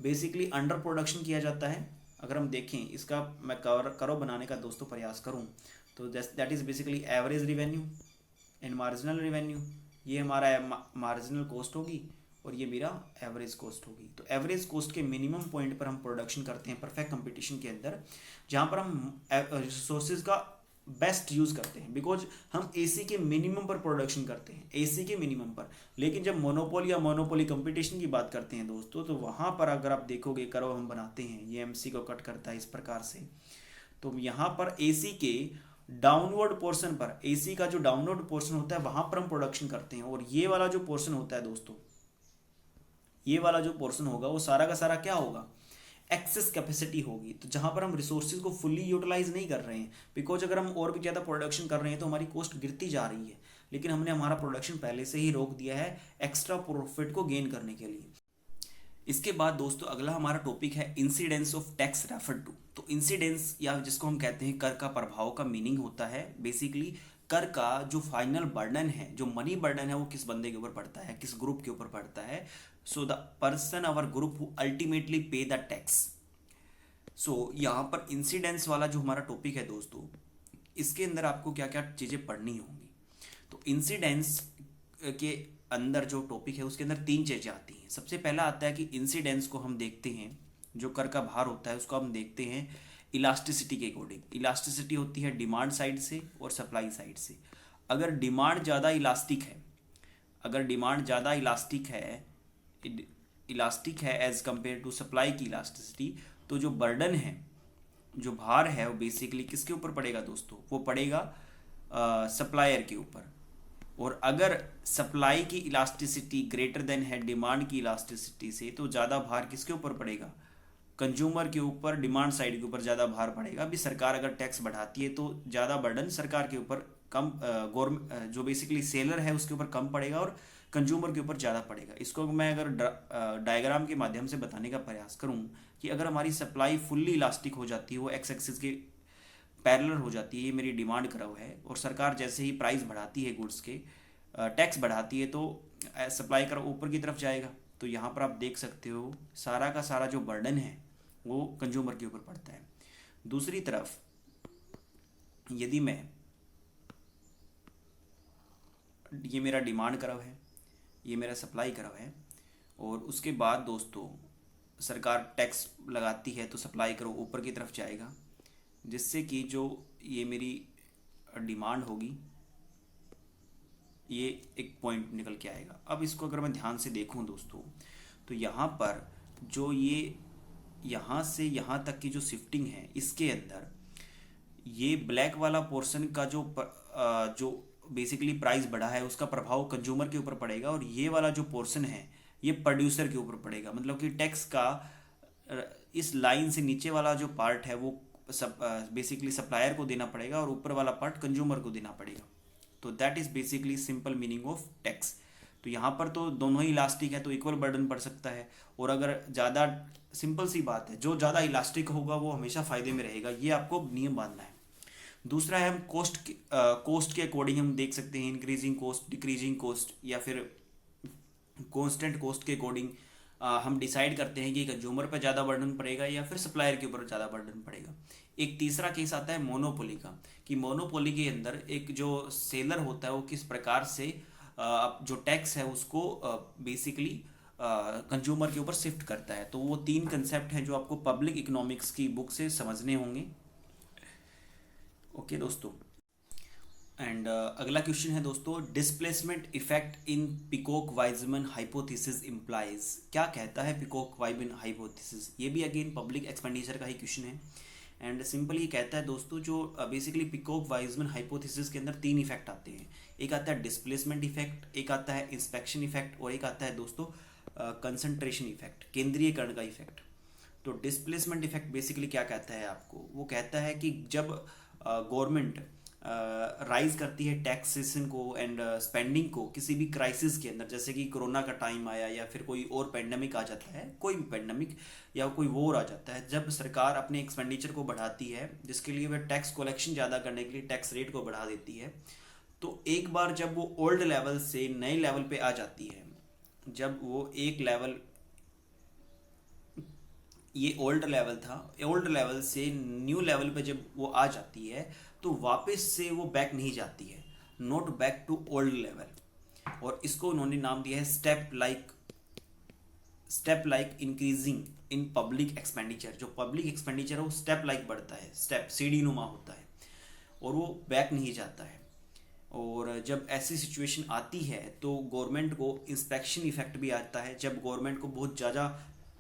बेसिकली अंडर प्रोडक्शन किया जाता है। अगर हम देखें, इसका मैं करो बनाने का दोस्तों प्रयास करूं, तो that is basically average revenue and marginal revenue. ये हमारा मार्जिनल कॉस्ट होगी और ये मेरा एवरेज कॉस्ट होगी। तो एवरेज कॉस्ट के मिनिमम पॉइंट पर हम प्रोडक्शन करते हैं परफेक्ट कंपटीशन के अंदर, जहाँ पर हम रिसोर्सेज का बेस्ट यूज़ करते हैं, बिकॉज हम एसी के मिनिमम पर प्रोडक्शन करते हैं, एसी के मिनिमम पर। लेकिन जब मोनोपोली या मोनोपोली कंपटीशन की बात करते हैं दोस्तों, तो वहाँ पर अगर आप देखोगे करो हम बनाते हैं, ये एमसी को कट करता है इस प्रकार से। तो यहाँ पर एसी के डाउनवर्ड पोर्शन पर, एसी का जो डाउनवर्ड पोर्शन होता है वहाँ पर हम प्रोडक्शन करते हैं, और ये वाला जो पोर्शन होता है दोस्तों, ये वाला जो पोर्शन होगा वो सारा का सारा क्या होगा, एक्सेस कैपेसिटी होगी। तो जहाँ पर हम रिसोर्सेज को फुल्ली यूटिलाइज नहीं कर रहे हैं, बिकॉज अगर हम और भी ज़्यादा प्रोडक्शन कर रहे हैं तो हमारी कॉस्ट गिरती जा रही है, लेकिन हमने हमारा प्रोडक्शन पहले से ही रोक दिया है एक्स्ट्रा प्रॉफिट को गेन करने के लिए। इसके बाद दोस्तों अगला हमारा टॉपिक है incidence of tax refer to. तो इंसिडेंस या जिसको हम कहते हैं कर का प्रभाव का मीनिंग होता है बेसिकली कर का जो फाइनल बर्डन है, जो मनी बर्डन है, वो किस बंदे के ऊपर पड़ता है, किस ग्रुप के ऊपर पड़ता है। So the person our group who ultimately पे द टैक्स। सो यहाँ पर इंसिडेंस वाला जो हमारा टॉपिक है दोस्तों, इसके अंदर आपको क्या क्या चीज़ें पढ़नी होंगी। तो इंसिडेंस के अंदर जो टॉपिक है उसके अंदर तीन चीज़ें आती हैं। सबसे पहला आता है कि इंसिडेंस को हम देखते हैं, जो कर का भार होता है उसको हम देखते हैं इलास्टिसिटी के अकॉर्डिंग। इलास्टिसिटी होती है डिमांड साइड से और सप्लाई साइड से। अगर डिमांड ज़्यादा इलास्टिक है, अगर डिमांड ज़्यादा इलास्टिक है एज कंपेयर टू सप्लाई की इलास्टिसिटी, तो जो बर्डन है, जो भार है, वो बेसिकली किसके ऊपर पड़ेगा दोस्तों, वो पड़ेगा सप्लायर के ऊपर। और अगर सप्लाई की इलास्टिसिटी ग्रेटर देन है डिमांड की इलास्टिसिटी से, तो ज़्यादा भार किसके ऊपर पड़ेगा, कंज्यूमर के ऊपर, डिमांड साइड के ऊपर ज़्यादा भार पड़ेगा। अभी सरकार अगर टैक्स बढ़ाती है तो ज़्यादा बर्डन सरकार के ऊपर कम, गवर्नमेंट जो बेसिकली सेलर है उसके ऊपर कम पड़ेगा और कंज्यूमर के ऊपर ज़्यादा पड़ेगा। इसको मैं अगर डायग्राम के माध्यम से बताने का प्रयास करूँ कि अगर हमारी सप्लाई फुल्ली इलास्टिक हो जाती है, वो एक्स एक्सिस के पैरेलल हो जाती है, ये मेरी डिमांड कर्व है, और सरकार जैसे ही प्राइस बढ़ाती है गुड्स के, टैक्स बढ़ाती है, तो सप्लाई कर्व ऊपर की तरफ जाएगा। तो यहाँ पर आप देख सकते हो सारा का सारा जो बर्डन है वो कंज्यूमर के ऊपर पड़ता है। दूसरी तरफ यदि मैं, ये मेरा डिमांड कर्व है, ये मेरा सप्लाई कर्व है, और उसके बाद दोस्तों सरकार टैक्स लगाती है तो सप्लाई कर्व ऊपर की तरफ जाएगा, जिससे कि जो ये मेरी डिमांड होगी ये एक पॉइंट निकल के आएगा। अब इसको अगर मैं ध्यान से देखूं दोस्तों, तो यहाँ पर जो ये यहाँ से यहाँ तक की जो शिफ्टिंग है, इसके अंदर ये ब्लैक वाला पोर्शन का जो बेसिकली प्राइस बढ़ा है उसका प्रभाव कंज्यूमर के ऊपर पड़ेगा, और ये वाला जो पोर्शन है ये प्रोड्यूसर के ऊपर पड़ेगा। मतलब कि टैक्स का इस लाइन से नीचे वाला जो पार्ट है वो बेसिकली सप्लायर को देना पड़ेगा और ऊपर वाला पार्ट कंज्यूमर को देना पड़ेगा। तो that is basically simple meaning of tax. तो यहाँ पर तो दोनों ही इलास्टिक है तो इक्वल बर्डन पड़ सकता है, और अगर ज़्यादा, सिंपल सी बात है, जो ज़्यादा इलास्टिक होगा वो हमेशा फ़ायदे में रहेगा, ये आपको नियम बांधना है। दूसरा है हम कोस्ट के अकॉर्डिंग हम देख सकते हैं इंक्रीजिंग कोस्ट, डिक्रीजिंग कोस्ट, या फिर कॉन्स्टेंट कोस्ट के अकॉर्डिंग हम डिसाइड करते हैं कि कंज्यूमर पर ज़्यादा बर्डन पड़ेगा या फिर सप्लायर के ऊपर ज़्यादा बर्डन पड़ेगा। एक तीसरा केस आता है मोनोपोली का, कि मोनोपोली के अंदर एक जो सेलर होता है वो किस प्रकार से जो टैक्स है उसको बेसिकली कंज्यूमर के ऊपर शिफ्ट करता है। तो वो तीन कंसेप्ट हैं जो आपको पब्लिक इकोनॉमिक्स की बुक से समझने होंगे। ओके दोस्तों, एंड अगला क्वेश्चन है दोस्तों, displacement effect in Peacock Wiseman hypothesis implies. क्या कहता है पिकोक वाइजमैन हाइपोथेसिस? ये भी अगेन पब्लिक एक्सपेंडिचर का ही क्वेश्चन है, एंड सिंपल ये कहता है दोस्तों, जो बेसिकली पिकोक वाइजमैन हाइपोथेसिस के अंदर तीन इफेक्ट आते हैं। एक आता है डिस्प्लेसमेंट इफेक्ट, एक आता है इंस्पेक्शन इफेक्ट, और एक आता है दोस्तों कंसंट्रेशन इफेक्ट, केंद्रीयकरण का इफेक्ट। तो डिस्प्लेसमेंट इफेक्ट बेसिकली क्या कहता है आपको, वो कहता है कि जब गवर्नमेंट राइज करती है टैक्सेशन को एंड स्पेंडिंग को किसी भी क्राइसिस के अंदर, जैसे कि कोरोना का टाइम आया या फिर कोई और पेंडेमिक आ जाता है, कोई भी पेंडेमिक या कोई वॉर आ जाता है, जब सरकार अपने एक्सपेंडिचर को बढ़ाती है जिसके लिए वह टैक्स कलेक्शन ज़्यादा करने के लिए टैक्स रेट को बढ़ा देती है, तो एक बार जब वो ओल्ड लेवल से नए लेवल पे आ जाती है, जब वो एक लेवल, ये ओल्ड लेवल था, ओल्ड लेवल से न्यू लेवल पे जब वो आ जाती है तो वापस से वो बैक नहीं जाती है, not back to old level. और इसको उन्होंने नाम दिया है step like increasing in public expenditure. जो पब्लिक एक्सपेंडिचर है वो स्टेप लाइक बढ़ता है, स्टेप सीढ़ी नुमा होता है और वो बैक नहीं जाता है। और जब ऐसी सिचुएशन आती है तो गवर्नमेंट को इंस्पेक्शन इफेक्ट भी आता है, जब गवर्नमेंट को बहुत ज़्यादा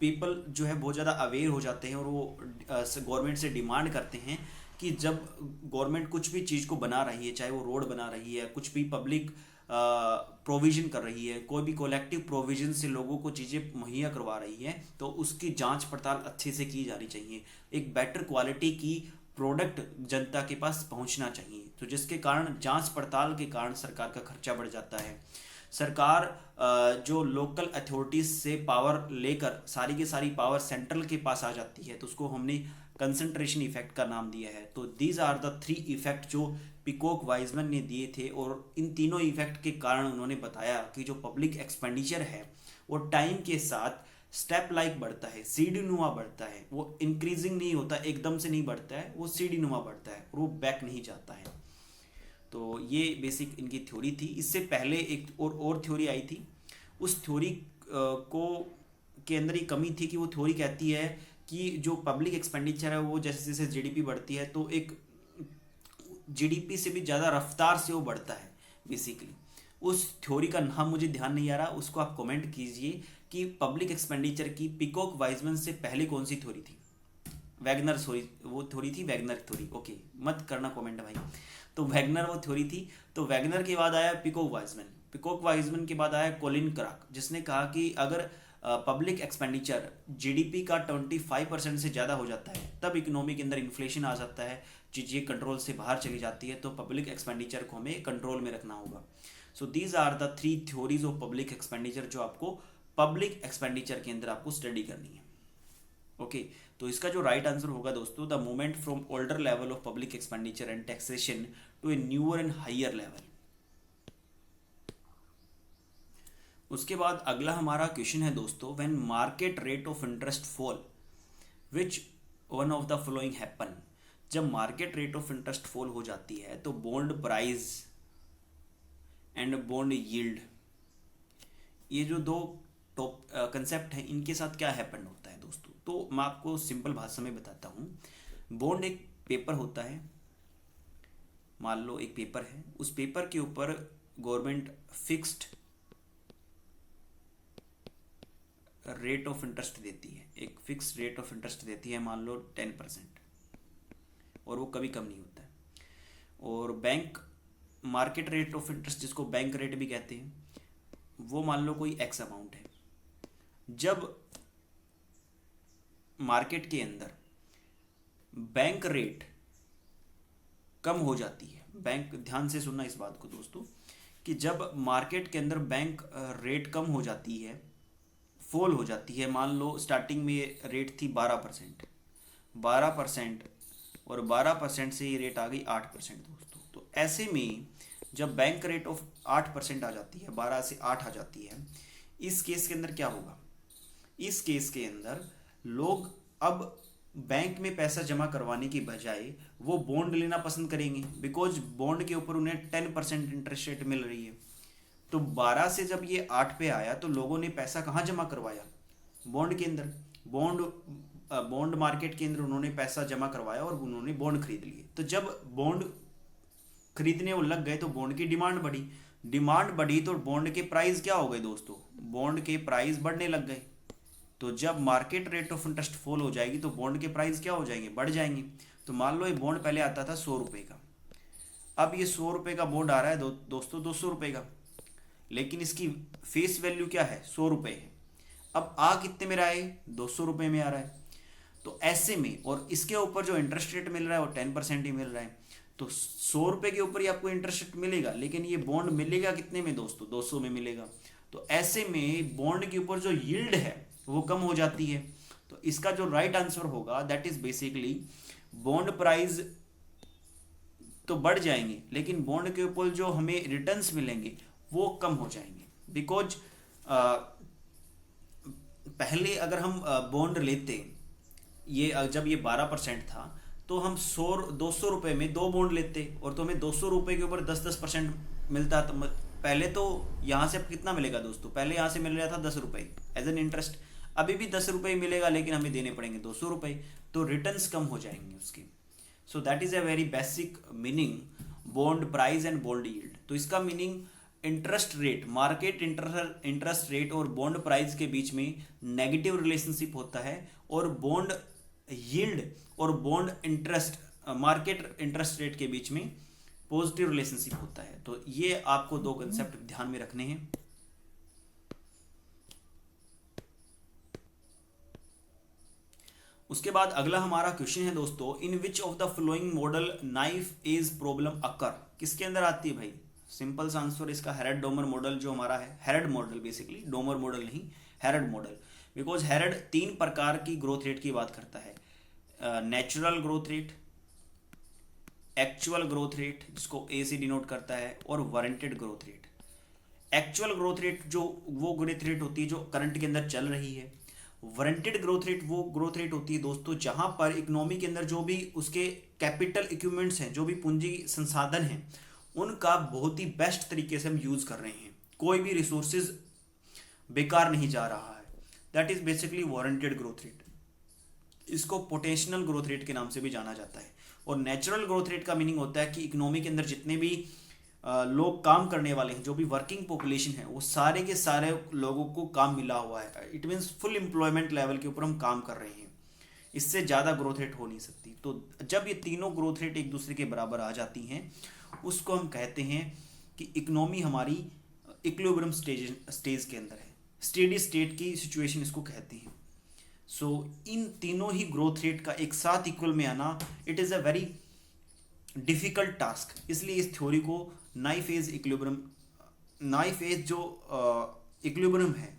पीपल जो है बहुत ज़्यादा अवेयर हो जाते हैं और वो गवर्नमेंट से डिमांड करते हैं कि जब गवर्नमेंट कुछ भी चीज़ को बना रही है, चाहे वो रोड बना रही है, कुछ भी पब्लिक प्रोविज़न कर रही है, कोई भी कलेक्टिव प्रोविज़न से लोगों को चीज़ें मुहैया करवा रही है, तो उसकी जांच पड़ताल अच्छे से की जानी चाहिए। एक बेटर क्वालिटी की प्रोडक्ट जनता के पास पहुंचना चाहिए, तो जिसके कारण जांच पड़ताल के कारण सरकार का खर्चा बढ़ जाता है। सरकार जो लोकल अथॉरिटीज से पावर लेकर सारी की सारी पावर सेंट्रल के पास आ जाती है, तो उसको हमने कंसंट्रेशन इफेक्ट का नाम दिया है। तो दीज आर द 3 इफेक्ट जो पिकॉक वाइजमैन ने दिए थे, और इन तीनों इफेक्ट के कारण उन्होंने बताया कि जो पब्लिक एक्सपेंडिचर है वो टाइम के साथ स्टेप लाइक बढ़ता है, सीढ़ी नुमा बढ़ता है, वो इंक्रीजिंग नहीं होता, एकदम से नहीं बढ़ता है, वो सीढ़ी नुमा बढ़ता है और वो बैक नहीं जाता है। तो ये बेसिक इनकी थ्योरी थी। इससे पहले एक और थ्योरी आई थी, उस थ्योरी को के अंदर ये कमी थी कि वो थ्योरी कहती है कि जो पब्लिक एक्सपेंडिचर है वो जैसे जैसे जीडीपी बढ़ती है तो एक जीडीपी से भी ज़्यादा रफ्तार से वो बढ़ता है बेसिकली। उस थ्योरी का नाम मुझे ध्यान नहीं आ रहा, उसको आप कमेंट कीजिए कि पब्लिक एक्सपेंडिचर की पिकॉक वाइजमैन से पहले कौन सी थ्योरी थी। वैगनर, सॉरी वो थ्योरी थी वैगनर थ्योरी, ओके मत करना कमेंट भाई। तो वैगनर वो थ्योरी थी। तो वैगनर के बाद आया पिकॉक वाइजमैन, पिकॉक वाइजमैन के बाद आया कोलिन क्राक, जिसने कहा कि अगर पब्लिक एक्सपेंडिचर जीडीपी का 25% से ज़्यादा हो जाता है तब इकोनॉमी के अंदर इन्फ्लेशन आ जाता है, चीज़ें कंट्रोल से बाहर चली जाती है, तो पब्लिक एक्सपेंडिचर को हमें कंट्रोल में रखना होगा। So these are the 3 theories of public expenditure जो आपको पब्लिक एक्सपेंडिचर के अंदर आपको स्टडी करनी है। ओके तो इसका जो राइट आंसर होगा दोस्तों, the movement from older level of public expenditure and taxation to a newer and higher level. उसके बाद अगला हमारा क्वेश्चन है दोस्तों, when market rate of interest fall which one of the following happen. जब market rate of interest fall हो जाती है तो bond price and bond yield, ये जो दो टॉप कंसेप्ट है, इनके साथ क्या हैपन होता है दोस्तों। तो मैं आपको सिंपल भाषा में बताता हूँ। बॉन्ड एक पेपर होता है, मान लो एक पेपर है, उस पेपर के ऊपर government fixed rate of interest देती है, एक फिक्स रेट ऑफ इंटरेस्ट देती है, मान लो 10%, और वो कभी कम नहीं होता है। और bank market rate of interest, जिसको बैंक रेट भी कहते हैं, वो मान लो कोई एक्स अमाउंट है। जब मार्केट के अंदर बैंक रेट कम हो जाती है, बैंक, ध्यान से सुनना इस बात को दोस्तों, कि जब मार्केट के अंदर बैंक रेट कम हो जाती है, फॉल हो जाती है, मान लो स्टार्टिंग में रेट थी 12%, 12% और 12% से ये रेट आ गई 8% दोस्तों। तो ऐसे में जब बैंक रेट ऑफ 8% आ जाती है, 12 से 8 आ जाती है, इस केस के अंदर क्या होगा, इस केस के अंदर लोग अब बैंक में पैसा जमा करवाने की बजाय वो बॉन्ड लेना पसंद करेंगे, बिकॉज बॉन्ड के ऊपर उन्हें 10% इंटरेस्ट रेट मिल रही है। तो 12 से जब ये 8 पे आया तो लोगों ने पैसा कहाँ जमा करवाया, बॉन्ड के अंदर, बॉन्ड मार्केट के अंदर उन्होंने पैसा जमा करवाया और उन्होंने बॉन्ड खरीद लिए। तो जब बॉन्ड खरीदने वो लग गए तो बॉन्ड की डिमांड बढ़ी तो बॉन्ड के प्राइस क्या हो गए दोस्तों, बॉन्ड के प्राइस बढ़ने लग गए। तो जब market rate of interest fall हो जाएगी तो बॉन्ड के प्राइस क्या हो जाएंगे, बढ़ जाएंगे। तो मान लो ये बॉन्ड पहले आता था 100 रुपये का, अब ये 100 रुपये का बॉन्ड आ रहा है दोस्तों 200 रुपये का, लेकिन इसकी फेस वैल्यू क्या है, 100 रुपये है। अब आ कितने में रहा है, 200 रुपये में आ रहा है। तो ऐसे में, और इसके ऊपर जो इंटरेस्ट रेट मिल रहा है वो 10% ही मिल रहा है। तो 100 रुपये के ऊपर ही आपको इंटरेस्ट मिलेगा, लेकिन ये बॉन्ड मिलेगा कितने में दोस्तों, 200 में मिलेगा। तो ऐसे में बॉन्ड के ऊपर जो यील्ड है वो कम हो जाती है। तो इसका जो राइट आंसर होगा that is basically bond price तो बढ़ जाएंगे, लेकिन बॉन्ड के ऊपर जो हमें रिटर्न्स मिलेंगे वो कम हो जाएंगे। बिकॉज पहले अगर हम बॉन्ड लेते, ये जब ये 12% था, तो हम 200 रुपये में 2 बॉन्ड लेते और तो हमें 200 रुपये के ऊपर 10% मिलता। तो पहले तो यहाँ से कितना मिलेगा दोस्तों, पहले यहाँ से मिल रहा था 10 रुपये एज एन इंटरेस्ट, अभी भी 10 रुपये मिलेगा, लेकिन हमें देने पड़ेंगे 200 रुपये, तो रिटर्न्स कम हो जाएंगे उसके। So that is a very basic meaning bond price and bond yield. तो इसका meaning interest rate, market interest rate और बॉन्ड प्राइस के बीच में नेगेटिव रिलेशनशिप होता है, और बॉन्ड यील्ड और bond interest, market interest rate के बीच में पॉजिटिव रिलेशनशिप होता है। तो ये आपको 2 कंसेप्ट ध्यान में रखने हैं। उसके बाद अगला हमारा क्वेश्चन है दोस्तों, in which of the following model knife is problem occur, किसके अंदर आती है भाई। सिंपल सा आंसर इसका हेरेड डोमर मॉडल जो हमारा है, हेरेड मॉडल बेसिकली, डोमर मॉडल नहीं, हेरेड मॉडल। बिकॉज हेरेड 3 प्रकार की ग्रोथ रेट की बात करता है, natural growth rate, actual growth rate जिसको ए से डिनोट करता है, और warranted growth rate. Actual growth rate जो वो ग्रोथ रेट होती है जो करंट के अंदर चल रही है। वारंटेड ग्रोथ रेट वो ग्रोथ रेट होती है दोस्तों जहां पर इकोनॉमी के अंदर जो भी उसके कैपिटल इक्विपमेंट्स हैं, जो भी पूंजी संसाधन हैं, उनका बहुत ही बेस्ट तरीके से हम यूज कर रहे हैं, कोई भी रिसोर्सेज बेकार नहीं जा रहा है। That is basically warranted growth rate. इसको पोटेंशियल ग्रोथ रेट के नाम से भी जाना जाता है। और नेचुरल ग्रोथ रेट का मीनिंग होता है कि इकोनॉमी के अंदर जितने भी लोग काम करने वाले हैं, जो भी वर्किंग पॉपुलेशन है, वो सारे के सारे लोगों को काम मिला हुआ है। It means full employment level के ऊपर हम काम कर रहे हैं, इससे ज़्यादा ग्रोथ रेट हो नहीं सकती। तो जब ये तीनों ग्रोथ रेट एक दूसरे के बराबर आ जाती हैं, उसको हम कहते हैं कि इकोनॉमी हमारी इक्विलिब्रियम स्टेज के अंदर है, स्टेडी स्टेट की सिचुएशन इसको कहते हैं। सो इन तीनों ही ग्रोथ रेट का एक साथ इक्वल में आना, it is a very difficult task. इसलिए इस थ्योरी को knife edge equilibrium, knife edge जो इक्विलिब्रियम है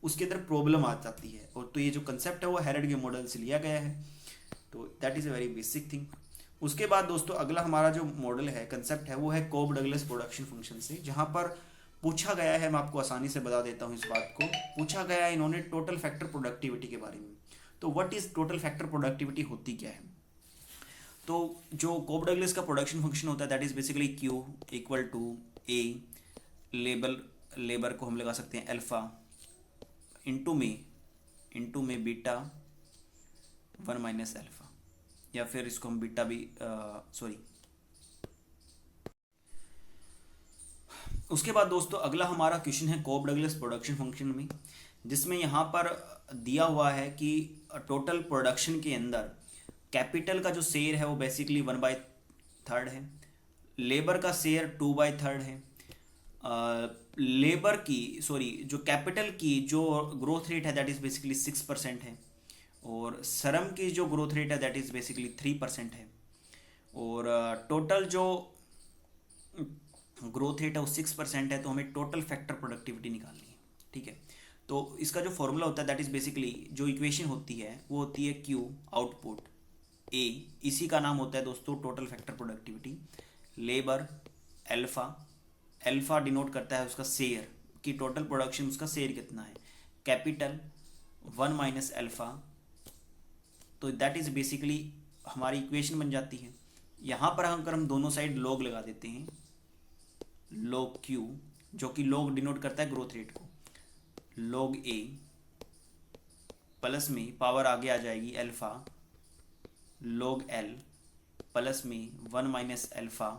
उसके अंदर प्रॉब्लम आ जाती है। और तो ये जो कंसेप्ट है वो हेरेड के मॉडल से लिया गया है। तो that is a very basic thing. उसके बाद दोस्तों अगला हमारा जो मॉडल है, कंसेप्ट है, वो है कोब डगलस प्रोडक्शन फंक्शन से, जहाँ पर पूछा गया है, मैं आपको आसानी से बता देता हूँ इस बात को, पूछा गया है इन्होंने टोटल फैक्टर प्रोडक्टिविटी के बारे में। तो what is total factor productivity होती क्या है। तो जो कोब डगलस का प्रोडक्शन फंक्शन होता है that is basically Q equal to A, labour को हम लगा सकते हैं अल्फा, इंटू में बीटा 1 माइनस अल्फा, या फिर इसको हम बीटा भी उसके बाद दोस्तों अगला हमारा क्वेश्चन है कोब डगलस प्रोडक्शन फंक्शन में, जिसमें यहाँ पर दिया हुआ है कि टोटल प्रोडक्शन के अंदर कैपिटल का जो शेयर है वो बेसिकली 1/3 है, लेबर का शेयर 2/3 है, लेबर की जो कैपिटल की जो ग्रोथ रेट है दैट इज़ बेसिकली 6% है, और श्रम की जो ग्रोथ रेट है दैट इज़ बेसिकली 3% है, और टोटल जो ग्रोथ रेट है वो 6% है। तो हमें टोटल फैक्टर प्रोडक्टिविटी निकालनी है, ठीक है। तो इसका जो फॉर्मूला होता है दैट इज़ बेसिकली, जो इक्वेशन होती है वो होती है क्यू आउटपुट ए, इसी का नाम होता है दोस्तों total factor productivity. Labour alpha denote करता है उसका शेयर कि टोटल प्रोडक्शन उसका शेयर कितना है, कैपिटल 1 माइनस अल्फा। तो दैट इज़ बेसिकली हमारी इक्वेशन बन जाती है। यहाँ पर अगर हम दोनों साइड लॉग लगा देते हैं, लॉग क्यू जो कि लॉग डिनोट करता है ग्रोथ रेट को, लॉग ए प्लस में पावर आगे आ जाएगी अल्फा, लॉग एल प्लस में 1 माइनस अल्फा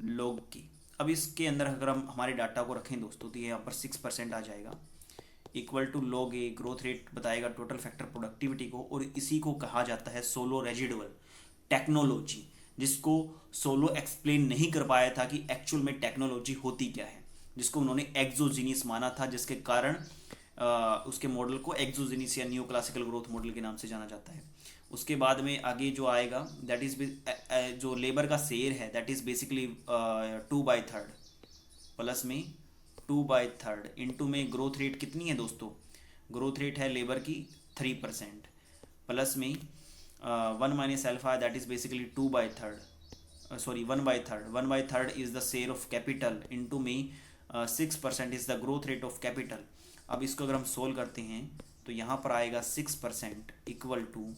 लॉग के। अब इसके अंदर अगर हम हमारे डाटा को रखें दोस्तों तो यहाँ पर 6% आ जाएगा, equal to log A, growth rate बताएगा टोटल फैक्टर प्रोडक्टिविटी को। और इसी को कहा जाता है सोलो रेजिडुअल टेक्नोलॉजी, जिसको सोलो एक्सप्लेन नहीं कर पाया था कि एक्चुअल में टेक्नोलॉजी होती क्या है, जिसको उन्होंने एक्सोजीनियस माना था, जिसके कारण उसके मॉडल को एक्सोजीनियस या न्यू क्लासिकल ग्रोथ मॉडल के नाम से जाना जाता है। उसके बाद में आगे जो आएगा दैट इज जो लेबर का शेयर है दैट इज बेसिकली 2/3 प्लस में 2/3 इंटू में ग्रोथ रेट कितनी है दोस्तों, ग्रोथ रेट है लेबर की 3%, प्लस में 1 - alpha that is basically 2/3 sorry 1/3 1/3 is the share of capital into में 6% is the growth rate of capital. अब इसको अगर हम सोल्व करते हैं तो यहाँ पर आएगा 6% equal to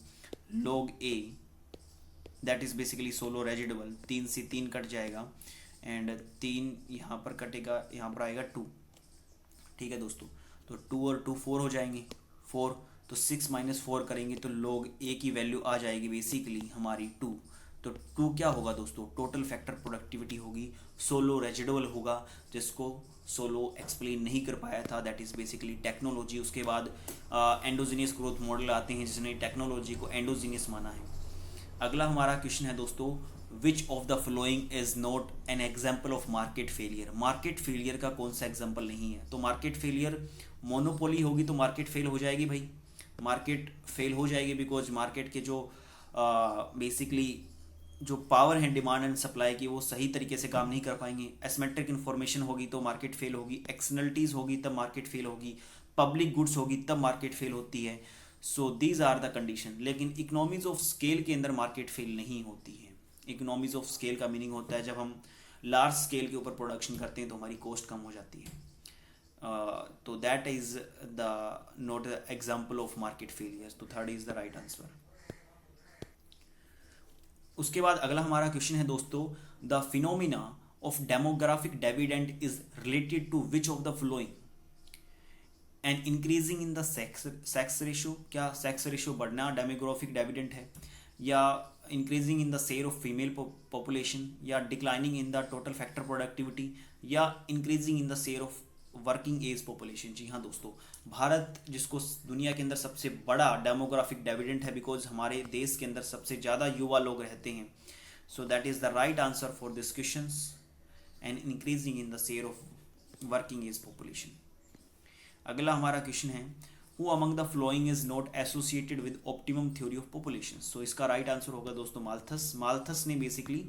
log a that is basically Solow residual, 3 से 3 कट जाएगा एंड 3 यहाँ पर कटेगा, यहाँ पर आएगा 2। ठीक है दोस्तों, तो 2 और 2 4 हो जाएंगे, 4 तो 6 - 4 करेंगे तो log a की वैल्यू आ जाएगी बेसिकली हमारी 2। तो 2 क्या होगा दोस्तों, टोटल फैक्टर प्रोडक्टिविटी होगी, सोलो रेजिडुअल होगा जिसको सोलो एक्सप्लेन नहीं कर पाया था, दैट इज़ बेसिकली टेक्नोलॉजी। उसके बाद एंडोजीनियस ग्रोथ मॉडल आते हैं जिसने टेक्नोलॉजी को एंडोजीनियस माना है। अगला हमारा क्वेश्चन है दोस्तों, विच of the following is not an example of market failure. Market failure का कौन सा एग्जाम्पल नहीं है, तो मार्केट फेलियर मोनोपोली होगी तो मार्केट फेल हो जाएगी भाई, मार्केट फेल हो जाएगी बिकॉज मार्केट के जो बेसिकली जो पावर है डिमांड एंड सप्लाई की वो सही तरीके से काम नहीं कर पाएंगे। एसिमेट्रिक इन्फॉर्मेशन होगी तो मार्केट फेल होगी, एक्सटर्नलिटीज़ होगी तब मार्केट फेल होगी, पब्लिक गुड्स होगी तब मार्केट फेल होती है। So these are the condition. लेकिन इकोनॉमीज ऑफ स्केल के अंदर मार्केट फेल नहीं होती है। इकोनॉमीज ऑफ स्केल का मीनिंग होता है जब हम लार्ज स्केल के ऊपर प्रोडक्शन करते हैं तो हमारी कॉस्ट कम हो जाती है। तो that is the not the example of market failure. तो third is the right answer. उसके बाद अगला हमारा क्वेश्चन है दोस्तों, the phenomena of demographic dividend is related to which of the following, and increasing in the sex ratio. क्या sex ratio बढ़ना demographic dividend है, या increasing in the share of female population, या declining in the total factor productivity, या increasing in the share of working age population. जी हाँ दोस्तों, भारत जिसको दुनिया के अंदर सबसे बड़ा डेमोग्राफिक डिविडेंड है बिकॉज हमारे देश के अंदर सबसे ज़्यादा युवा लोग रहते हैं। So that is the right answer for this questions, and increasing in the share of working age population. अगला हमारा क्वेश्चन है, who among the following is not associated with optimum theory of population. So इसका right answer होगा दोस्तों Malthus. Malthus ने basically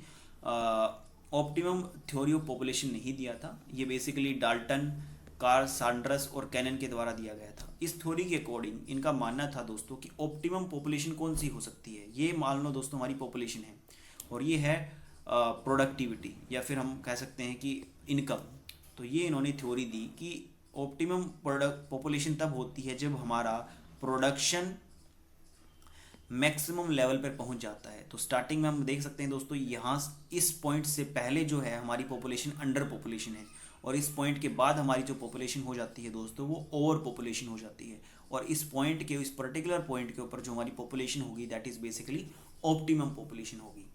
optimum theory of population नहीं दिया था, ये बेसिकली डाल्टन, कार्ल सैंडर्स और कैनन के द्वारा दिया गया था। इस थ्योरी के अकॉर्डिंग इनका मानना था दोस्तों कि ऑप्टिमम पॉपुलेशन कौन सी हो सकती है, ये मान लो दोस्तों हमारी पॉपुलेशन है और ये है प्रोडक्टिविटी या फिर हम कह सकते हैं कि इनकम। तो ये इन्होंने थ्योरी दी कि ऑप्टिमम पॉपुलेशन तब होती है जब हमारा प्रोडक्शन मैक्सिमम लेवल पर पहुंच जाता है। तो स्टार्टिंग में हम देख सकते हैं दोस्तों, यहाँ इस पॉइंट से पहले जो है हमारी पॉपुलेशन अंडर पॉपुलेशन है, और इस पॉइंट के बाद हमारी जो पॉपुलेशन हो जाती है दोस्तों वो ओवर पॉपुलेशन हो जाती है, और इस पॉइंट के, इस पर्टिकुलर पॉइंट के ऊपर जो हमारी पॉपुलेशन होगी that is basically optimum population होगी।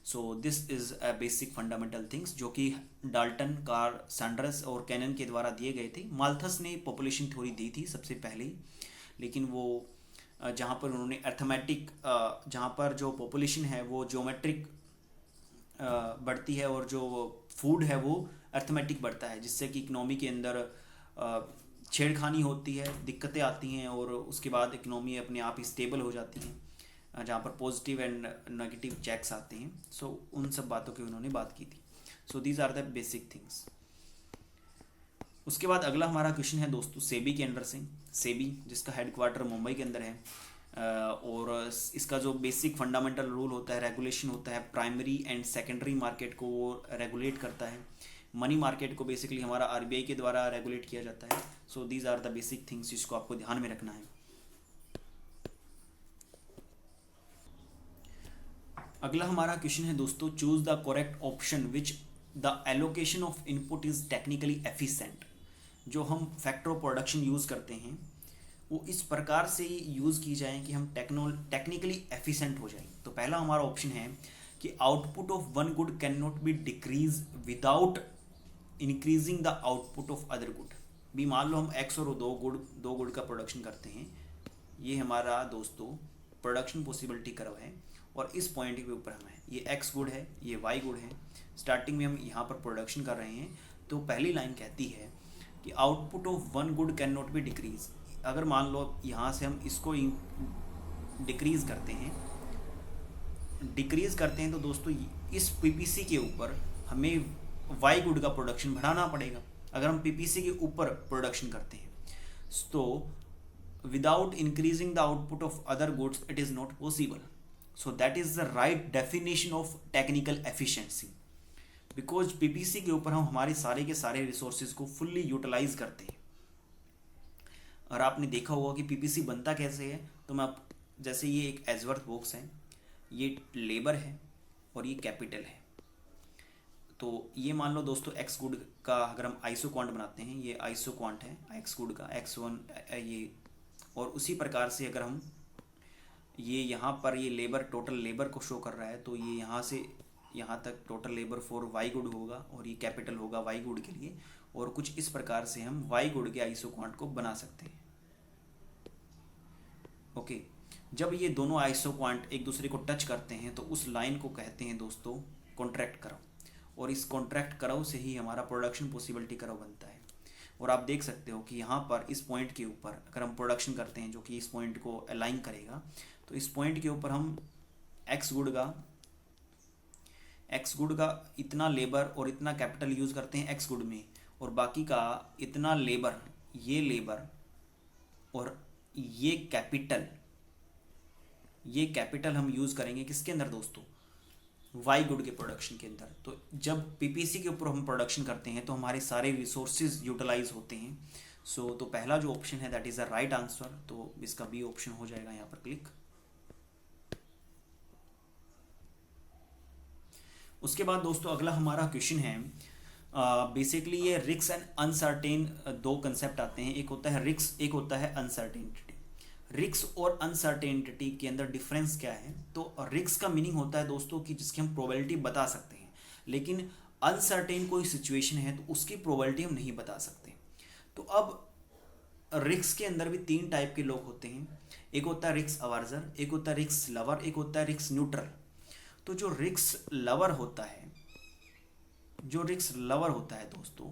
So this is a basic fundamental things जो कि डाल्टन, कार्ल सैंडर्स और कैनन के द्वारा दिए गए थे। माल्थस ने पॉपुलेशन थ्योरी दी थी सबसे पहले, लेकिन वो जहाँ पर उन्होंने अर्थमेटिक, जहाँ पर जो पॉपुलेशन है वो ज्योमेट्रिक बढ़ती है और जो फूड है वो अर्थमेटिक बढ़ता है, जिससे कि इकनॉमी के अंदर छेड़खानी होती है, दिक्कतें आती हैं और उसके बाद इकनॉमी अपने आप ही स्टेबल हो जाती है जहाँ पर पॉजिटिव एंड नेगेटिव चेक्स आते हैं। सो उन सब बातों की उन्होंने बात की थी। So these are the basic things. उसके बाद अगला हमारा क्वेश्चन है दोस्तों सेबी के अंडर से, सेबी जिसका हेडक्वार्टर मुंबई के अंदर है, और इसका जो बेसिक फंडामेंटल रूल होता है, रेगुलेशन होता है, प्राइमरी एंड सेकेंडरी मार्केट को वो रेगुलेट करता है। मनी मार्केट को बेसिकली हमारा आरबीआई के द्वारा रेगुलेट किया जाता है। So these are the basic things जिसको आपको ध्यान में रखना है। अगला हमारा क्वेश्चन है दोस्तों, choose the correct option which the allocation of input is technically efficient. जो हम फैक्टर ऑफ प्रोडक्शन यूज़ करते हैं वो इस प्रकार से यूज़ की जाए कि हम टेक्निकली एफिशिएंट हो जाएं। तो पहला हमारा ऑप्शन है कि output of one good can not be decrease without increasing the output of other good. भी मान लो हम एक्स और दो गुड का प्रोडक्शन करते हैं, ये हमारा दोस्तों प्रोडक्शन पॉसिबिलिटी कर्व है और इस पॉइंट के ऊपर हम हैं, ये एक्स गुड है, ये वाई गुड है। स्टार्टिंग में हम यहाँ पर प्रोडक्शन कर रहे हैं, तो पहली लाइन कहती है कि output of one good can not be decrease. अगर मान लो यहाँ से हम इसको डिक्रीज़ करते हैं तो दोस्तों इस पीपीसी के ऊपर हमें वाई गुड का प्रोडक्शन बढ़ाना पड़ेगा। अगर हम पीपीसी के ऊपर प्रोडक्शन करते हैं तो without increasing the output of other goods it is not possible. So that is the right definition of technical efficiency, because PPC के ऊपर हम हमारे सारे के सारे रिसोर्सेज को फुल्ली यूटिलाइज करते हैं। और आपने देखा होगा कि पीपीसी बनता कैसे है, तो मैं आप जैसे ये एक एजवर्थ बॉक्स है, ये लेबर है और ये कैपिटल है। तो ये मान लो दोस्तों एक्स गुड का अगर हम आइसो क्वांट बनाते हैं, ये आइसो क्वांट है एक्स गुड का x1 ये, और उसी प्रकार से अगर हम ये यहाँ पर ये लेबर टोटल लेबर को शो कर रहा है, तो ये यहाँ से यहाँ तक total labour for Y good होगा और ये कैपिटल होगा वाई गुड के लिए, और कुछ इस प्रकार से हम वाई गुड के आइसो क्वांट को बना सकते हैं। ओके, जब ये दोनों आइसो क्वांट एक दूसरे को टच करते हैं तो उस लाइन को कहते हैं दोस्तों कॉन्ट्रैक्ट कर्व, और इस कॉन्ट्रैक्ट कर्व से ही हमारा प्रोडक्शन पॉसिबिलिटी कर्व बनता है। और आप देख सकते हो कि यहाँ पर इस पॉइंट के ऊपर अगर हम प्रोडक्शन करते हैं जो कि इस पॉइंट को अलाइन करेगा, तो इस पॉइंट के ऊपर हम एक्स गुड का इतना लेबर और इतना कैपिटल यूज़ करते हैं एक्स गुड में, और बाकी का इतना लेबर, ये लेबर और ये कैपिटल हम यूज़ करेंगे किसके अंदर दोस्तों, वाई गुड के प्रोडक्शन के अंदर। तो जब पीपीसी के ऊपर हम प्रोडक्शन करते हैं तो हमारे सारे रिसोर्सेज यूटिलाइज होते हैं। तो पहला जो ऑप्शन है that is the right answer, तो इसका बी ऑप्शन हो जाएगा यहाँ पर क्लिक। उसके बाद दोस्तों अगला हमारा क्वेश्चन है, बेसिकली ये रिस्क एंड अनसर्टेन दो कंसेप्ट आते हैं, एक होता है रिस्क, एक होता है अनसर्टेनिटी। रिस्क और अनसर्टेनिटी के अंदर डिफरेंस क्या है, तो रिस्क का मीनिंग होता है दोस्तों कि जिसकी हम प्रोबेबिलिटी बता सकते हैं, लेकिन अनसर्टेन कोई सिचुएशन है तो उसकी प्रोबेबिलिटी हम नहीं बता सकते। तो अब रिस्क के अंदर भी तीन टाइप के लोग होते हैं, एक होता है रिस्क अवर्जर, एक होता है रिस्क लवर, एक होता है रिस्क न्यूट्रल। तो जो रिस्क लवर होता है दोस्तों,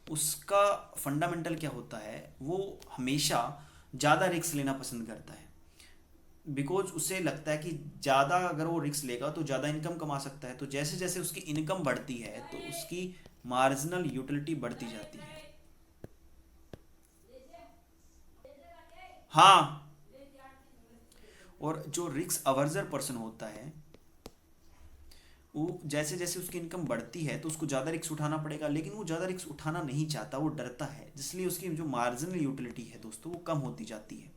उसका फंडामेंटल क्या होता है, वो हमेशा ज़्यादा रिस्क लेना पसंद करता है, बिकॉज उसे लगता है कि ज़्यादा अगर वो रिस्क लेगा तो ज़्यादा इनकम कमा सकता है। तो जैसे जैसे उसकी इनकम बढ़ती है तो उसकी मार्जिनल यूटिलिटी बढ़ती जाती है। हाँ, और जो रिस्क अवर्जर पर्सन होता है वो जैसे जैसे उसकी इनकम बढ़ती है तो उसको ज़्यादा रिस्क उठाना पड़ेगा, लेकिन वो ज़्यादा रिस्क उठाना नहीं चाहता, वो डरता है, इसलिए उसकी जो मार्जिनल यूटिलिटी है दोस्तों वो कम होती जाती है।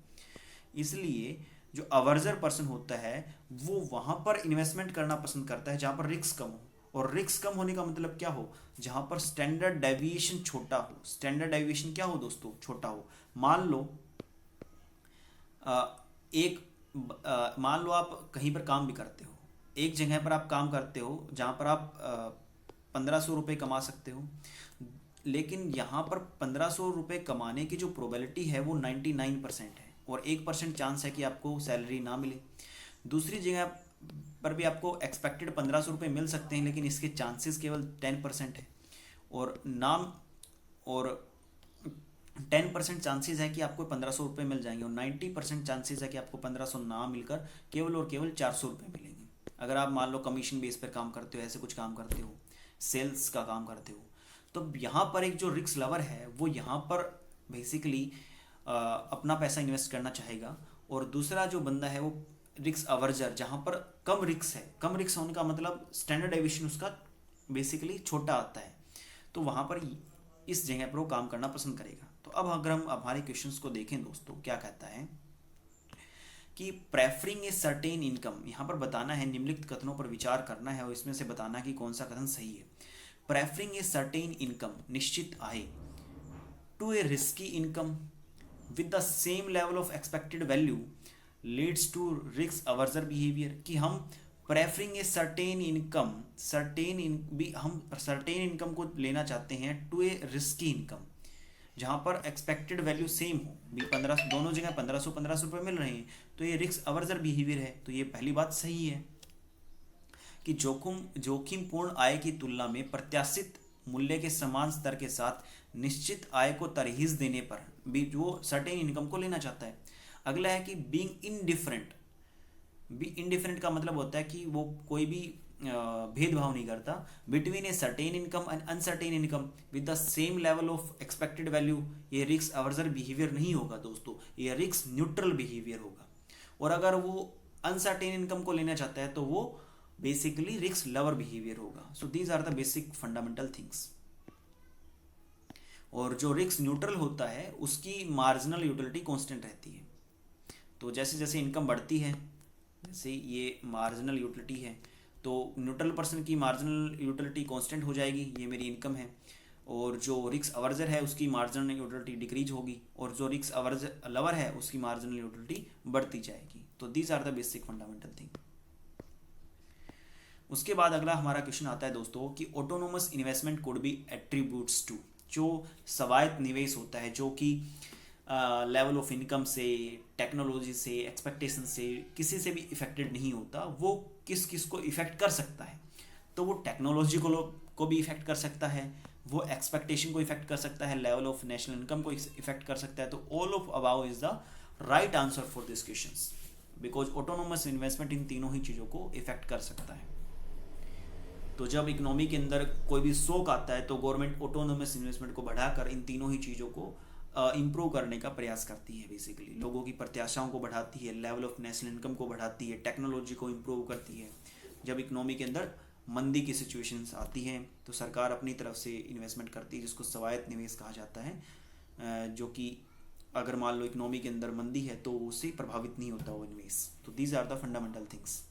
इसलिए जो अवर्जर पर्सन होता है वो वहाँ पर इन्वेस्टमेंट करना पसंद करता है जहाँ पर रिस्क कम हो, और रिस्क कम होने का मतलब क्या हो, जहाँ पर स्टैंडर्ड डेविएशन छोटा हो। स्टैंडर्ड डेविएशन क्या हो दोस्तों, छोटा हो। मान लो आप कहीं पर काम भी करते हो, एक जगह पर आप काम करते हो जहाँ पर आप 1500 रुपये कमा सकते हो, लेकिन यहाँ पर 1500 रुपये कमाने की जो प्रोबेबिलिटी है वो 99% है, और 1% चांस है कि आपको सैलरी ना मिले। दूसरी जगह पर भी आपको एक्सपेक्टेड 1500 रुपये मिल सकते हैं, लेकिन इसके चांसेस केवल 10% है, और 10% चांसेस है कि आपको 1500 रुपये मिल जाएंगे, और 90% चांसेस है कि आपको 1500 ना मिलकर केवल और केवल 400 रुपये मिलेंगे। अगर आप मान लो कमीशन बेस पर काम करते हो, ऐसे कुछ काम करते हो, सेल्स का काम करते हो, तो यहाँ पर एक जो रिस्क लवर है वो यहाँ पर बेसिकली अपना पैसा इन्वेस्ट करना चाहेगा, और दूसरा जो बंदा है वो रिस्क अवर्जर, जहाँ पर कम रिस्क है। कम रिस्क होने का मतलब स्टैंडर्ड डेविएशन उसका बेसिकली छोटा आता है, तो वहाँ पर इस जगह पर वो काम करना पसंद करेगा। तो अब अगर हम हमारे क्वेश्चंस को देखें दोस्तों, क्या कहता है कि प्रेफरिंग ए सर्टेन इनकम, यहाँ पर बताना है, निम्नलिखित कथनों पर विचार करना है और इसमें से बताना कि कौन सा कथन सही है। प्रेफरिंग ए सर्टेन इनकम, निश्चित आय, to a risky income with the same level of expected value leads to risk averser behaviour. कि हम प्रेफरिंग ए सर्टेन इनकम, हम सर्टेन इनकम को लेना चाहते हैं टू ए रिस्की इनकम, जहाँ पर एक्सपेक्टेड वैल्यू सेम हो, भी 1500, दोनों जगह 1500 रुपये मिल रहे हैं, तो ये रिस्क अवर्जर बिहेवियर है। तो ये पहली बात सही है कि जोखिमपूर्ण आय की तुलना में प्रत्याशित मूल्य के समान स्तर के साथ निश्चित आय को तरहीज देने पर भी वो सर्टेन इनकम को लेना चाहता है। अगला है कि बीइंग इनडिफरेंट इनडिफरेंट का मतलब होता है कि वो कोई भी भेदभाव नहीं करता between A certain income and uncertain income with the same level of expected value. ये रिस्क अवर्जर बिहेवियर नहीं होगा दोस्तों, ये रिस्क न्यूट्रल बिहेवियर होगा। और अगर वो अनसर्टेन इनकम को लेना चाहता है तो वो बेसिकली रिस्क लवर बिहेवियर होगा। So these are the basic fundamental things. और जो रिस्क न्यूट्रल होता है उसकी मार्जिनल यूटिलिटी कांस्टेंट रहती है। तो जैसे जैसे इनकम बढ़ती है, जैसे ये मार्जिनल यूटिलिटी है, तो न्यूट्रल पर्सन की मार्जिनल यूटिलिटी कांस्टेंट हो जाएगी, ये मेरी इनकम है। और जो रिस्क अवर्जर है उसकी मार्जिनल यूटिलिटी डिक्रीज होगी, और जो रिस्क अवर्जर लवर है उसकी मार्जिनल यूटिलिटी बढ़ती जाएगी। तो these are the basic fundamental thing. उसके बाद अगला हमारा क्वेश्चन आता है दोस्तों कि autonomous investment could be attributes to. जो स्वायत्त निवेश होता है जो कि लेवल ऑफ इनकम से, टेक्नोलॉजी से, एक्सपेक्टेशन से, किसी से भी इफेक्टेड नहीं होता, वो किस किस को इफेक्ट कर सकता है। तो वो टेक्नोलॉजी को भी इफेक्ट कर सकता है, वो एक्सपेक्टेशन को इफेक्ट कर सकता है, लेवल ऑफ नेशनल इनकम को इफेक्ट कर सकता है। तो all of above is the right answer for this questions, because autonomous investment इन तीनों ही चीज़ों को इफेक्ट कर सकता है। तो जब इकोनॉमी के अंदर कोई भी शोक आता है तो गवर्नमेंट ऑटोनोमस इन्वेस्टमेंट को बढ़ाकर इन तीनों ही चीज़ों को इम्प्रूव करने का प्रयास करती है। बेसिकली लोगों की प्रत्याशाओं को बढ़ाती है, लेवल ऑफ नेशनल इनकम को बढ़ाती है, टेक्नोलॉजी को इम्प्रूव करती है। जब इकोनॉमी के अंदर मंदी की सिचुएशंस आती हैं तो सरकार अपनी तरफ से इन्वेस्टमेंट करती है, जिसको स्वायत्त निवेश कहा जाता है, जो कि अगर मान लो इकोनॉमी के अंदर मंदी है तो उससे प्रभावित नहीं होता वो निवेश। तो these are the fundamental things.